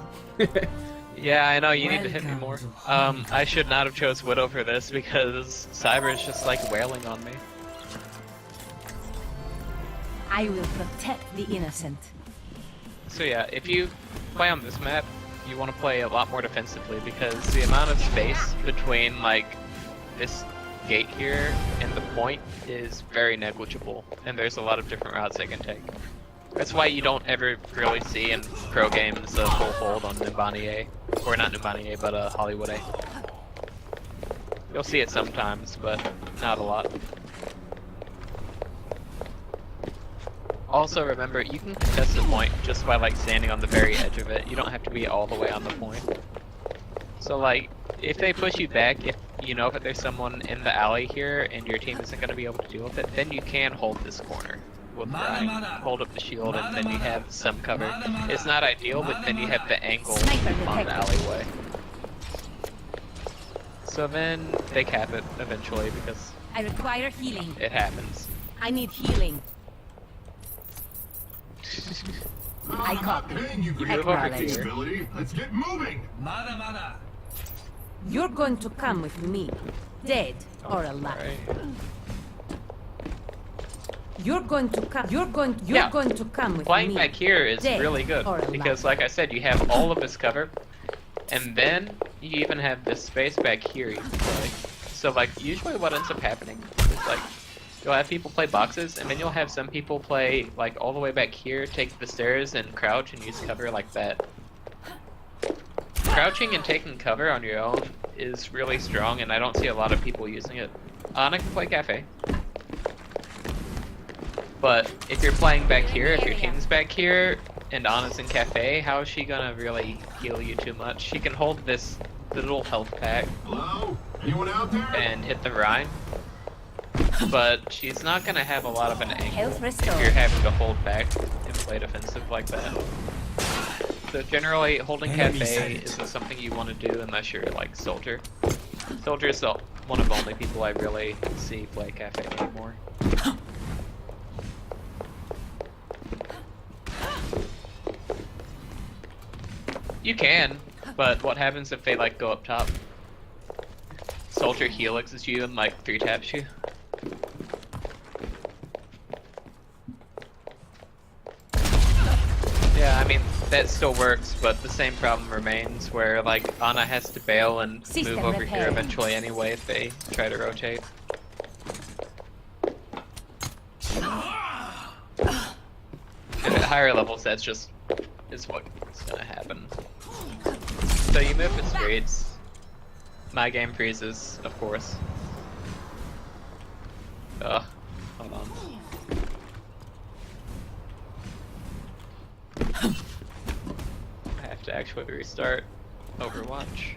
Yeah, I know, you need to hit me more. I should not have chose Widow for this because Cyber is just like wailing on me. I will protect the innocent. So yeah, if you play on this map, you want to play a lot more defensively because the amount of space between like this gate here and the point is very negligible, and there's a lot of different routes they can take. That's why you don't ever really see in pro games a full hold on Numbani A. Or not Numbani A, but Hollywood A. You'll see it sometimes, but not a lot. Also remember, you can contest the point just by like standing on the very edge of it. You don't have to be all the way on the point. So like, if they push you back, if you know that there's someone in the alley here and your team isn't going to be able to deal with it, then you can hold this corner. with Ryan. Hold up the shield and then you have some cover. It's not ideal, but then you have the angle on the alleyway. So then they cap it eventually because I require healing. it happens. I need healing. I copy. You move over Acknowledge. here. Let's get moving. You're going to come with me, dead or alive. Right. You're going to come. You're going to come with Playing me. back here is dead really good or alive. because, like I said, you have all of this cover, and then you even have this space back here you can play. So, like, usually what ends up happening is, like, you'll have people play boxes, and then you'll have some people play, like, all the way back here, take the stairs, and crouch and use cover like that. Crouching and taking cover on your own is really strong, and I don't see a lot of people using it. Anna can play Cafe. But if you're playing back here, if your team's back here, and Anna's in Cafe, how is she gonna really heal you too much? She can hold this little health pack Hello? Anyone out there? and hit the Rhine, but she's not gonna have a lot of an angle Health if restored. you're having to hold back and play defensive like that. So generally, holding Cafe isn't something you want to do unless you're like Soldier. Soldier's one of the only people I really see play Cafe anymore. You can, but what happens if they like go up top? Soldier helixes you and like 3-taps you. Yeah, I mean, that still works, but the same problem remains where like Ana has to bail and System move over here repaired. eventually anyway if they try to rotate. And at higher levels, that's just is what's gonna happen. So you move the streets. My game freezes, of course. Ugh, hold on. I have to actually restart Overwatch.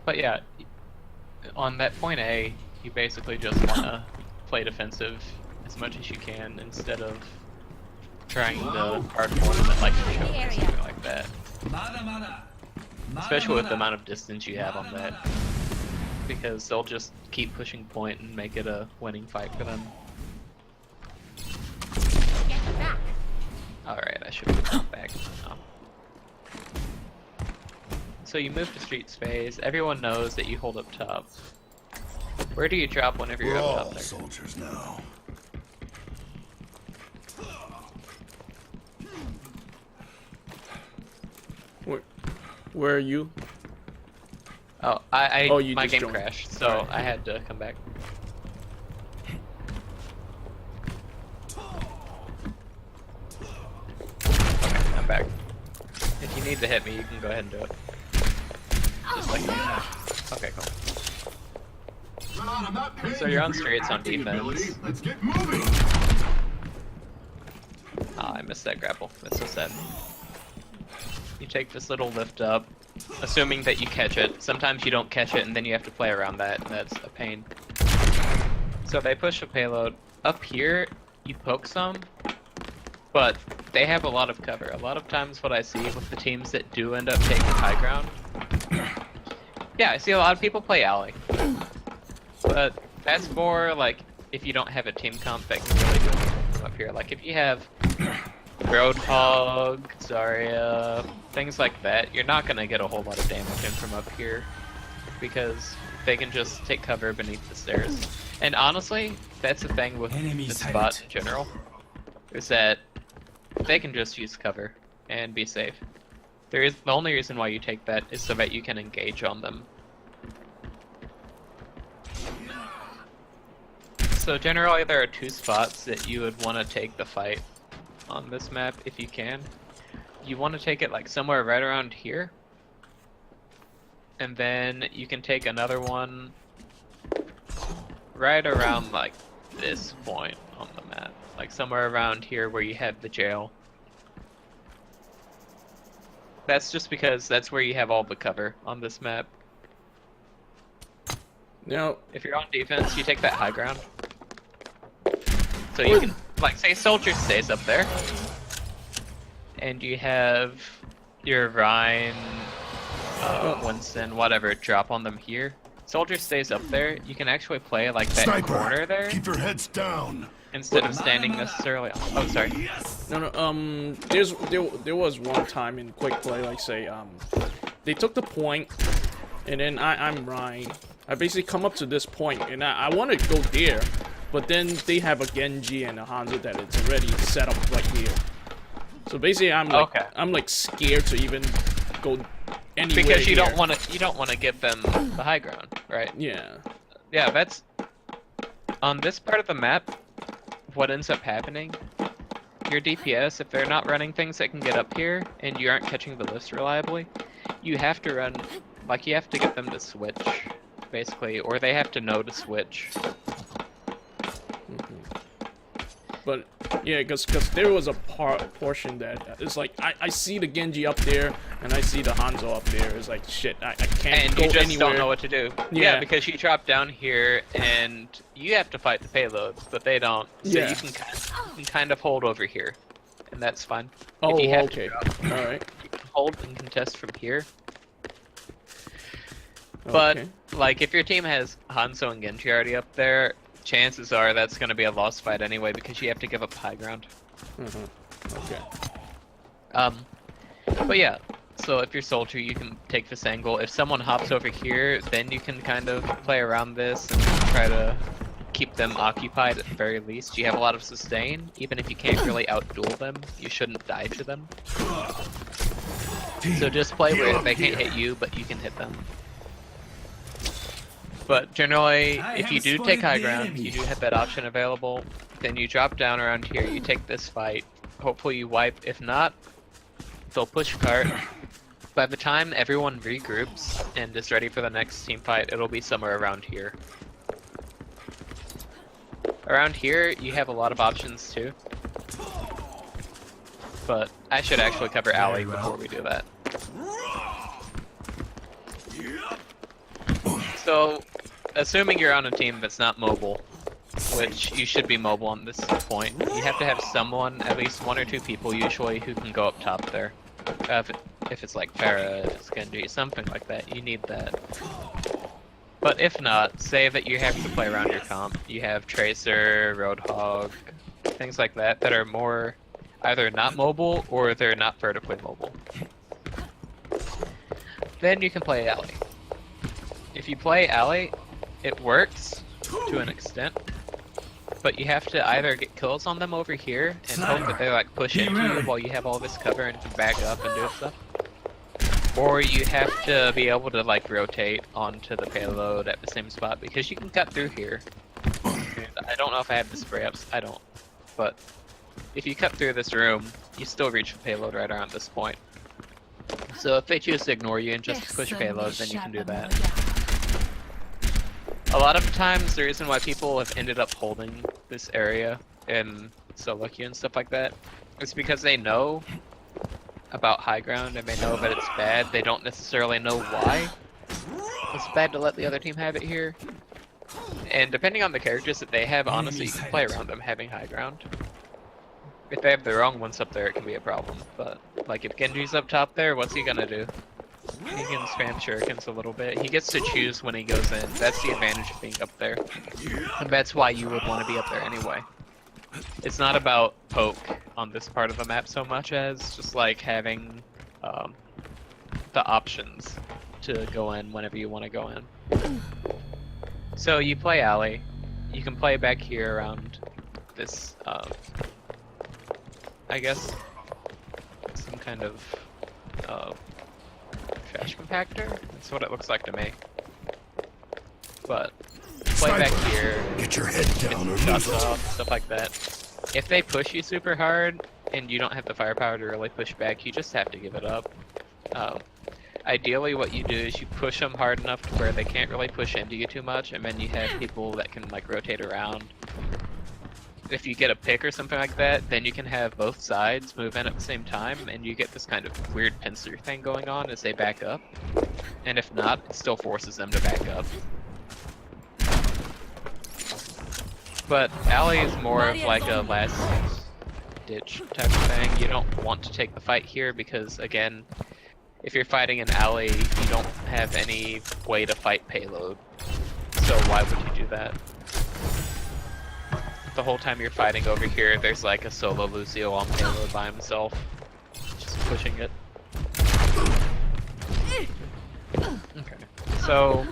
But yeah, on that point A, you basically just wanna play defensive as much as you can instead of trying to hardcore them at like a choke or something like that. Especially with the amount of distance you have on that. Because they'll just keep pushing point and make it a winning fight for them. Alright, I should have gone back now. So you move to street space, everyone knows that you hold up top. Where do you drop whenever you're We're up all top there? soldiers now. Where are you? Oh, Oh, you my just game joined. crashed, so Alright. I had to come back. Okay, I'm back. If you need to hit me, you can go ahead and do it. Just like that. Okay, cool. Ron, I'm not paying So you you're on for your straights on acting defense. ability. Let's get moving. Ah, I missed that grapple. That's so sad. You take this little lift up, assuming that you catch it. Sometimes you don't catch it, and then you have to play around that, and that's a pain. So they push a payload. Up here, you poke some, but they have a lot of cover. A lot of times what I see with the teams that do end up taking high ground, yeah, I see a lot of people play alley. But that's more like if you don't have a team comp that can really do anything from up here. Like if you have Roadhog, Zarya, things like that, you're not gonna get a whole lot of damage in from up here because they can just take cover beneath the stairs. And honestly, that's the thing with this spot in general, is that they can just use cover and be safe. The only reason why you take that is so that you can engage on them. So generally there are two spots that you would want to take the fight on this map if you can. You want to take it like somewhere right around here, and then you can take another one right around like this point on the map, like somewhere around here where you have the jail. That's just because that's where you have all the cover on this map. Now, If you're on defense, you take that high ground. So you can, like, say Soldier stays up there, and you have your Rhine, Winston, whatever, drop on them here. Soldier stays up there, you can actually play, like, that corner there, Keep your heads down. instead of standing necessarily on. Oh, sorry. No, there was one time in quick play, like say, they took the point, and then I'm Ryan. I basically come up to this point, and I want to go there, but then they have a Genji and a Hanzo that it's already set up right here. So basically, I'm like scared to even go anywhere. Because you here. don't want to give them the high ground, right? Yeah. Yeah, that's on this part of the map. What ends up happening? Your DPS, if they're not running things that can get up here, and you aren't catching the list reliably, you have to run, like, you have to get them to switch, basically, or they have to know to switch. But yeah, because there was a portion that it's like I see the Genji up there and I see the Hanzo up there. It's like shit, I can't And go you just anywhere. don't know what to do. Yeah. Because you drop down here and you have to fight the payloads, but they don't. So Yeah. you can kind of hold over here, and that's fine. Oh, if you have okay. To drop, All right. you can hold and contest from here. But Okay. like, if your team has Hanzo and Genji already up there, chances are that's going to be a lost fight anyway because you have to give up high ground. Okay. But yeah, so if you're Soldier, you can take this angle. If someone hops over here, then you can kind of play around this and try to keep them occupied at the very least. You have a lot of sustain. Even if you can't really outduel them, you shouldn't die to them. So just play where they can't hit you, but you can hit them. But generally, if you do take high ground, you do have that option available, then you drop down around here, you take this fight, hopefully you wipe. If not, they'll push cart. By the time everyone regroups and is ready for the next team fight, it'll be somewhere around here. Around here, you have a lot of options too. But I should actually cover alley before we do that. So, assuming you're on a team that's not mobile, which you should be mobile on this point, you have to have someone, at least one or two people usually, who can go up top there. If it's like Farah, if it's Genji, something like that, you need that. But if not, say that you have to play around your comp. You have Tracer, Roadhog, things like that that are more either not mobile or they're not vertically mobile. Then you can play alley. If you play alley, it works to an extent, but you have to either get kills on them over here and hope that they like push into you while you have all this cover and can back up and do stuff, or you have to be able to like rotate onto the payload at the same spot because you can cut through here. I don't know if I have the spray ups, I don't, but if you cut through this room, you still reach the payload right around this point. So if they choose to ignore you and just push payload, then you can do that. A lot of times, the reason why people have ended up holding this area in solo queue and stuff like that is because they know about high ground and they know that it's bad. They don't necessarily know why it's bad to let the other team have it here. And depending on the characters that they have, honestly, you can play around them having high ground. If they have the wrong ones up there, it can be a problem. But, like, if Genji's up top there, what's he gonna do? He can spam shurikens a little bit. He gets to choose when he goes in. That's the advantage of being up there. And that's why you would want to be up there anyway. It's not about poke on this part of the map so much as just like having the options to go in whenever you want to go in. So you play alley. You can play back here around this, I guess, some kind of trash compactor? That's what it looks like to me. But play back here, Get your head down or shots lose it. off, stuff like that. If they push you super hard and you don't have the firepower to really push back, you just have to give it up. Ideally, what you do is you push them hard enough to where they can't really push into you too much, and then you have people that can like rotate around. If you get a pick or something like that, then you can have both sides move in at the same time, and you get this kind of weird pincer thing going on as they back up. And if not, it still forces them to back up. But alley is more of like a last ditch type of thing. You don't want to take the fight here because, again, if you're fighting an alley, you don't have any way to fight payload. So why would you do that? The whole time you're fighting over here, there's like a solo Lucio on payload by himself, just pushing it. Okay, so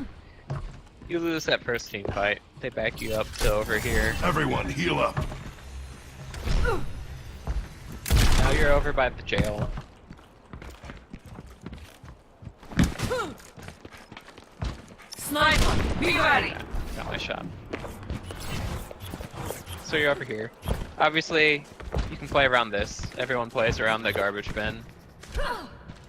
you lose that first team fight. They back you up to over here. Everyone, heal up. Now you're over by the jail. Sniper, be ready. Got my shot. So you're over here. Obviously, you can play around this. Everyone plays around the garbage bin.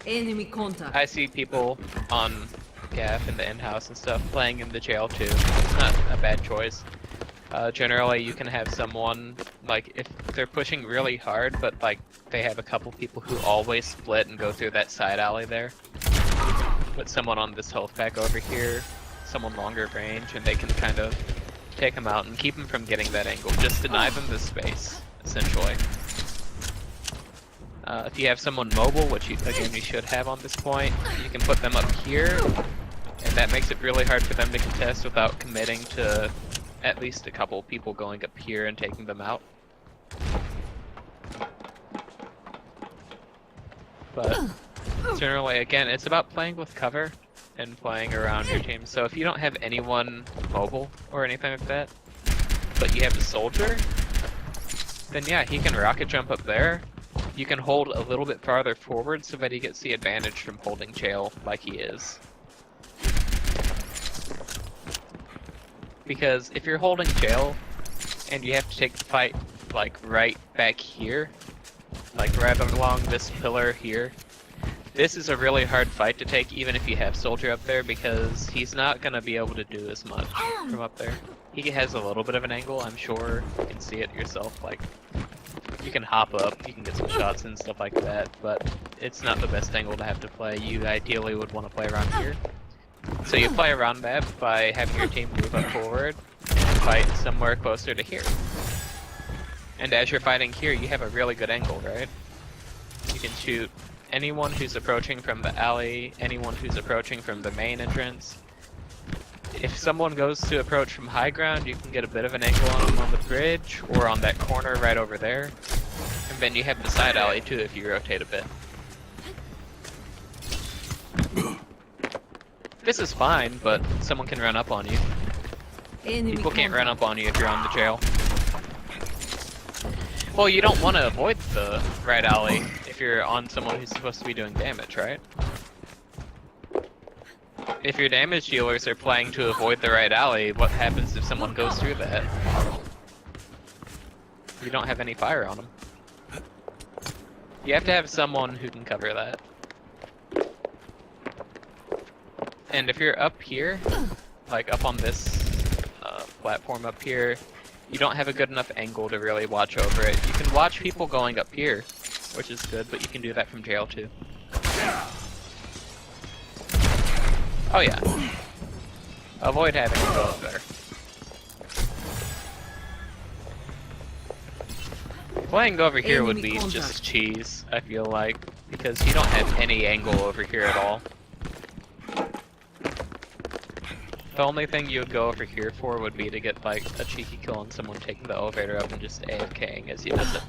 Enemy contact. I see people on Gaff in the in-house and stuff playing in the jail too. It's not a bad choice. Generally, you can have someone, like, if they're pushing really hard, but like they have a couple people who always split and go through that side alley there. Put someone on this health pack over here, someone longer range, and they can kind of take them out and keep them from getting that angle. Just deny them the space, essentially. If you have someone mobile, which you should have on this point, you can put them up here, and that makes it really hard for them to contest without committing to at least a couple people going up here and taking them out. But generally, again, it's about playing with cover and playing around your team. So if you don't have anyone mobile or anything like that, but you have a soldier, then yeah, he can rocket jump up there. You can hold a little bit farther forward so that he gets the advantage from holding jail like he is. Because if you're holding jail and you have to take the fight like right back here, like right along this pillar here, this is a really hard fight to take even if you have soldier up there, because he's not going to be able to do as much from up there. He has a little bit of an angle, I'm sure. You can see it yourself, like you can hop up, you can get some shots and stuff like that, but it's not the best angle to have to play. You ideally would want to play around here. So you play around that by having your team move up forward and fight somewhere closer to here. And as you're fighting here, you have a really good angle, right? You can shoot anyone who's approaching from the alley, anyone who's approaching from the main entrance. If someone goes to approach from high ground, you can get a bit of an angle on them on the bridge or on that corner right over there. And then you have the side alley too if you rotate a bit. This is fine, but someone can run up on you. People can't run up on you if you're on the jail. Well, you don't want to avoid the right alley if you're on someone who's supposed to be doing damage, right? If your damage dealers are playing to avoid the right alley, what happens if someone goes through that? You don't have any fire on them. You have to have someone who can cover that. And if you're up here, like up on this platform up here, you don't have a good enough angle to really watch over it. You can watch people going up here, which is good, but you can do that from jail too. Oh yeah. Avoid having to go up there. Playing over here would be just cheese, I feel like, because you don't have any angle over here at all. The only thing you would go over here for would be to get like a cheeky kill on someone taking the elevator up and just AFKing as you does it.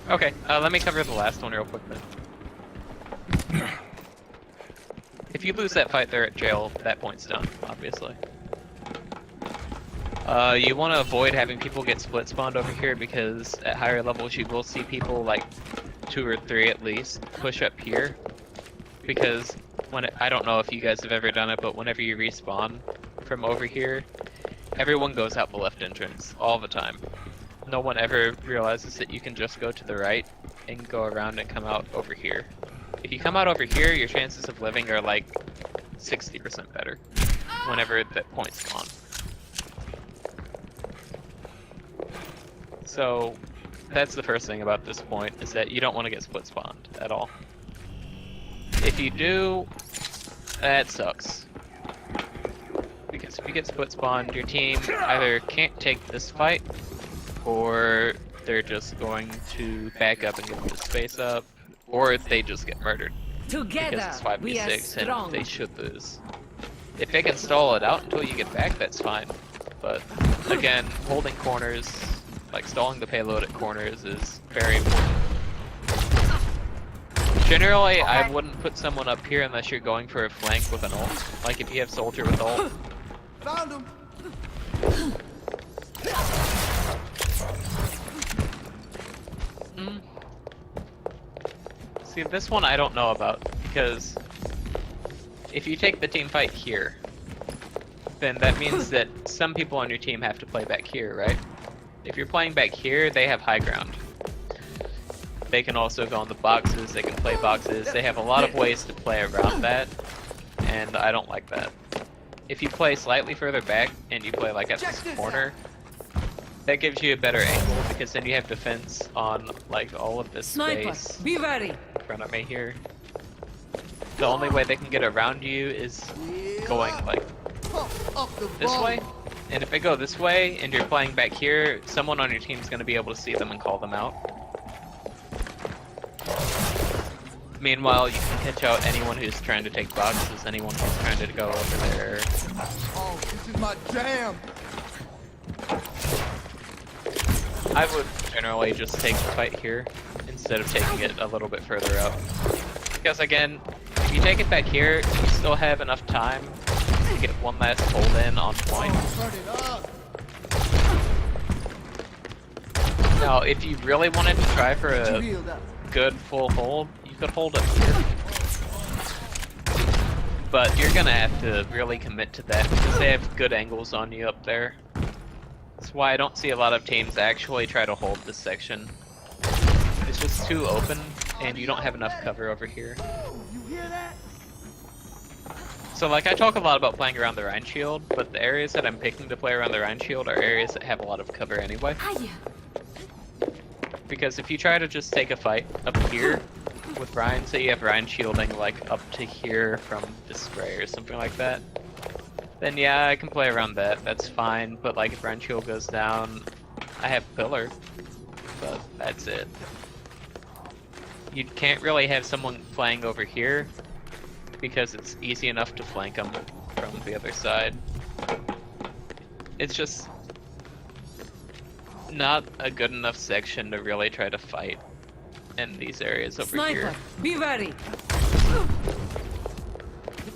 Okay, let me cover the last one real quick then. If you lose that fight there at jail, that point's done, obviously. You want to avoid having people get split spawned over here, because at higher levels you will see people like 2 or 3 at least push up here, because I don't know if you guys have ever done it, but whenever you respawn from over here, everyone goes out the left entrance all the time. No one ever realizes that you can just go to the right and go around and come out over here. If you come out over here, your chances of living are like 60% better whenever that point's gone. So that's the first thing about this point, is that you don't want to get split spawned at all. If you do, That sucks. Because if you get split spawned, your team either can't take this fight, or they're just going to back up and give the space up, or they just get murdered. Together, Because it's we are 5v6 strong. and they should lose. If they can stall it out until you get back, that's fine. But again, holding corners, like stalling the payload at corners is very important. Generally, I wouldn't put someone up here unless you're going for a flank with an ult. Like if you have soldier with ult. Found him. See, this one I don't know about, because if you take the team fight here, then that means that some people on your team have to play back here, right? If you're playing back here, they have high ground. They can also go on the boxes, they can play boxes, they have a lot of ways to play around that, and I don't like that. If you play slightly further back, and you play like at this corner, that gives you a better angle, because then you have defense on like all of this Sniper, space be ready. in front of me here. The only way they can get around you is going like Pump up the this way. bumble. And if they go this way and you're playing back here, someone on your team is going to be able to see them and call them out. Meanwhile, you can catch out anyone who's trying to take boxes, anyone who's trying to go over there. Oh, this is my jam. I would generally just take the fight here instead of taking it a little bit further up. Because again, if you take it back here, you still have enough time to get one last hold in on point. Turn it up. Now, if you really wanted to try for a Healed up. good full hold, you could hold up here. But you're gonna have to really commit to that because they have good angles on you up there. That's why I don't see a lot of teams actually try to hold this section. It's just too open and you don't have enough cover over here. You hear that? So like I talk a lot about playing around the Rhine Shield, but the areas that I'm picking to play around the Rhine Shield are areas that have a lot of cover anyway. Because if you try to just take a fight up here with Rhine, say you have Rhine shielding like up to here from the spray or something like that, then yeah, I can play around that, that's fine. But like if Rhine shield goes down, I have pillar, but that's it. You can't really have someone playing over here because it's easy enough to flank them from the other side. It's just not a good enough section to really try to fight in these areas over Sniper, here. be ready.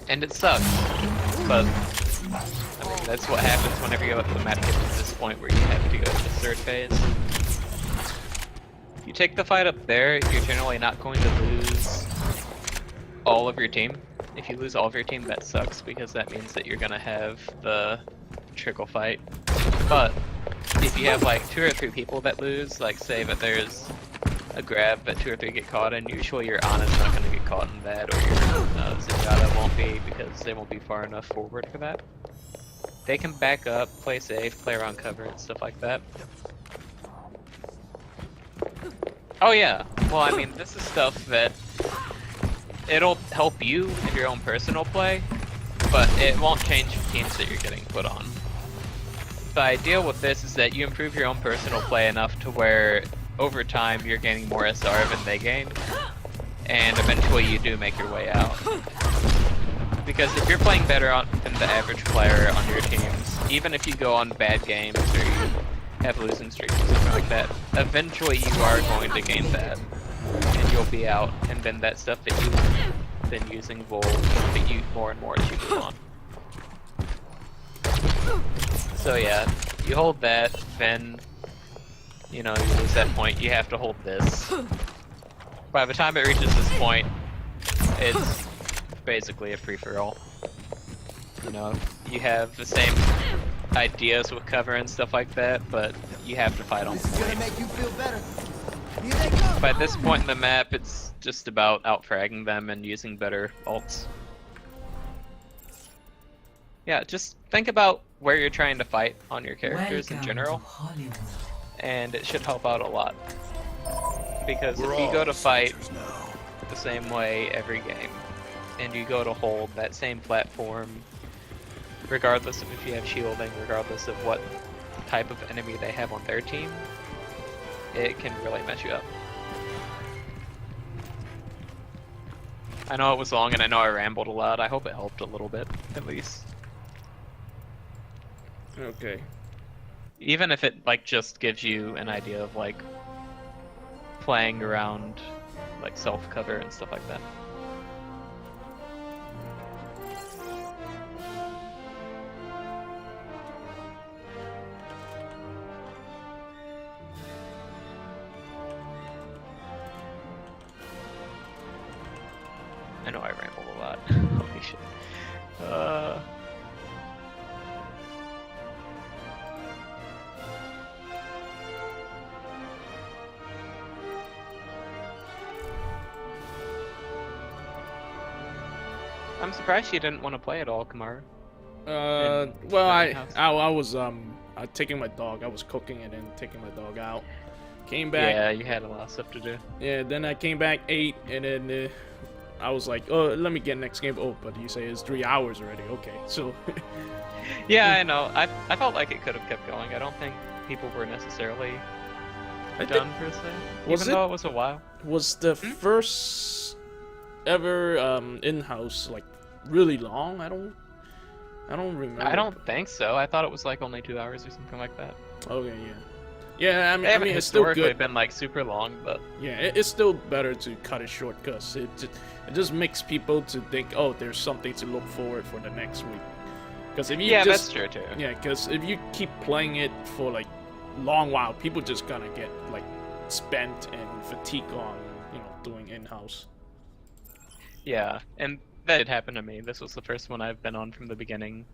And it sucks, but I mean, that's what happens whenever you let the map get to this point where you have to go to the third phase. If you take the fight up there, you're generally not going to lose all of your team. If you lose all of your team, that sucks because that means that you're gonna have the trickle fight. But if you have like 2 or 3 people that lose, like say that there's a grab that 2 or 3 get caught in, usually your Ana's not gonna get caught in that, or your Zenyatta won't be because they won't be far enough forward for that. They can back up, play safe, play around cover and stuff like that. Oh yeah, well I mean this is stuff that it'll help you in your own personal play, but it won't change the teams that you're getting put on. The idea with this is that you improve your own personal play enough to where over time you're gaining more SR than they gain, and eventually you do make your way out. Because if you're playing better than the average player on your teams, even if you go on bad games or you have losing streaks or something like that, eventually you are going to gain that, and you'll be out, and then that stuff that you've been using will benefit you more and more as you move on. So yeah, you hold that, then, you know, you lose that point, you have to hold this. By the time it reaches this point, it's basically a free-for-all. You know, you have the same ideas with cover and stuff like that, but you have to fight on This is gonna point. make you feel better. Here they come. By this point in the map, it's just about out-fragging them and using better ults. Yeah, just think about where you're trying to fight on your characters in general, and it should help out a lot. Because if you go to fight the same way every game, and you go to hold that same platform, regardless of if you have shielding, regardless of what type of enemy they have on their team, it can really mess you up. I know it was long and I know I rambled a lot. I hope it helped a little bit, at least. Okay. Even if it like just gives you an idea of like playing around like self-cover and stuff like that. I know I ramble a lot. Holy shit. I'm surprised you didn't want to play at all, Kamara. Well, I was taking my dog. I was cooking and then taking my dog out. Came back. Yeah, you had a lot of stuff to do. Yeah, then I came back, ate, and then I was like, oh, let me get next game. Oh, but you say it's 3 hours already. Okay, so. Yeah, I know. I felt like it could have kept going. I don't think people were necessarily done per se. Even though it was a while. Was the first ever in-house like really long? I don't remember. I don't think so. I thought it was like only 2 hours or something like that. Okay, yeah. Yeah, They haven't it's still historically good. been like super long, but Yeah, it's still better to cut it short because it just makes people to think, oh, there's something to look forward for the next week. Because if you yeah, just that's true too. yeah, because if you keep playing it for like long while, people just gonna get like spent and fatigue on doing in-house. Yeah, and that did happen to me. This was the first one I've been on from the beginning.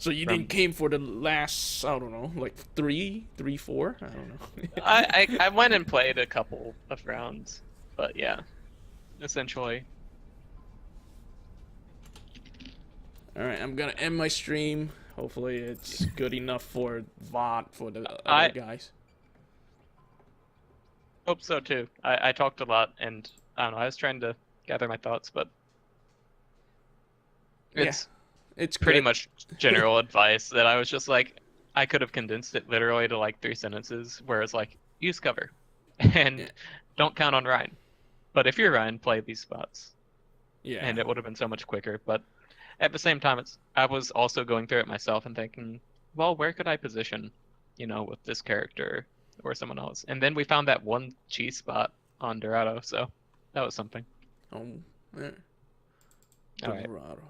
So you didn't came for the last, I don't know, like 3, 4? I don't know. I went and played a couple of rounds, but yeah, essentially. Alright, I'm gonna end my stream. Hopefully it's good enough for VOD for the other guys. Hope so too. I talked a lot, and I don't know, I was trying to gather my thoughts, but it's pretty good. much general advice that I was just like, I could have condensed it literally to like 3 sentences, where it's like, use cover, and don't count on Ryan. But if you're Ryan, play these spots. Yeah. And it would have been so much quicker. But at the same time, I was also going through it myself and thinking, well, where could I position, with this character or someone else? And then we found that one cheese spot on Dorado, so that was something. Yeah. All right. Dorado.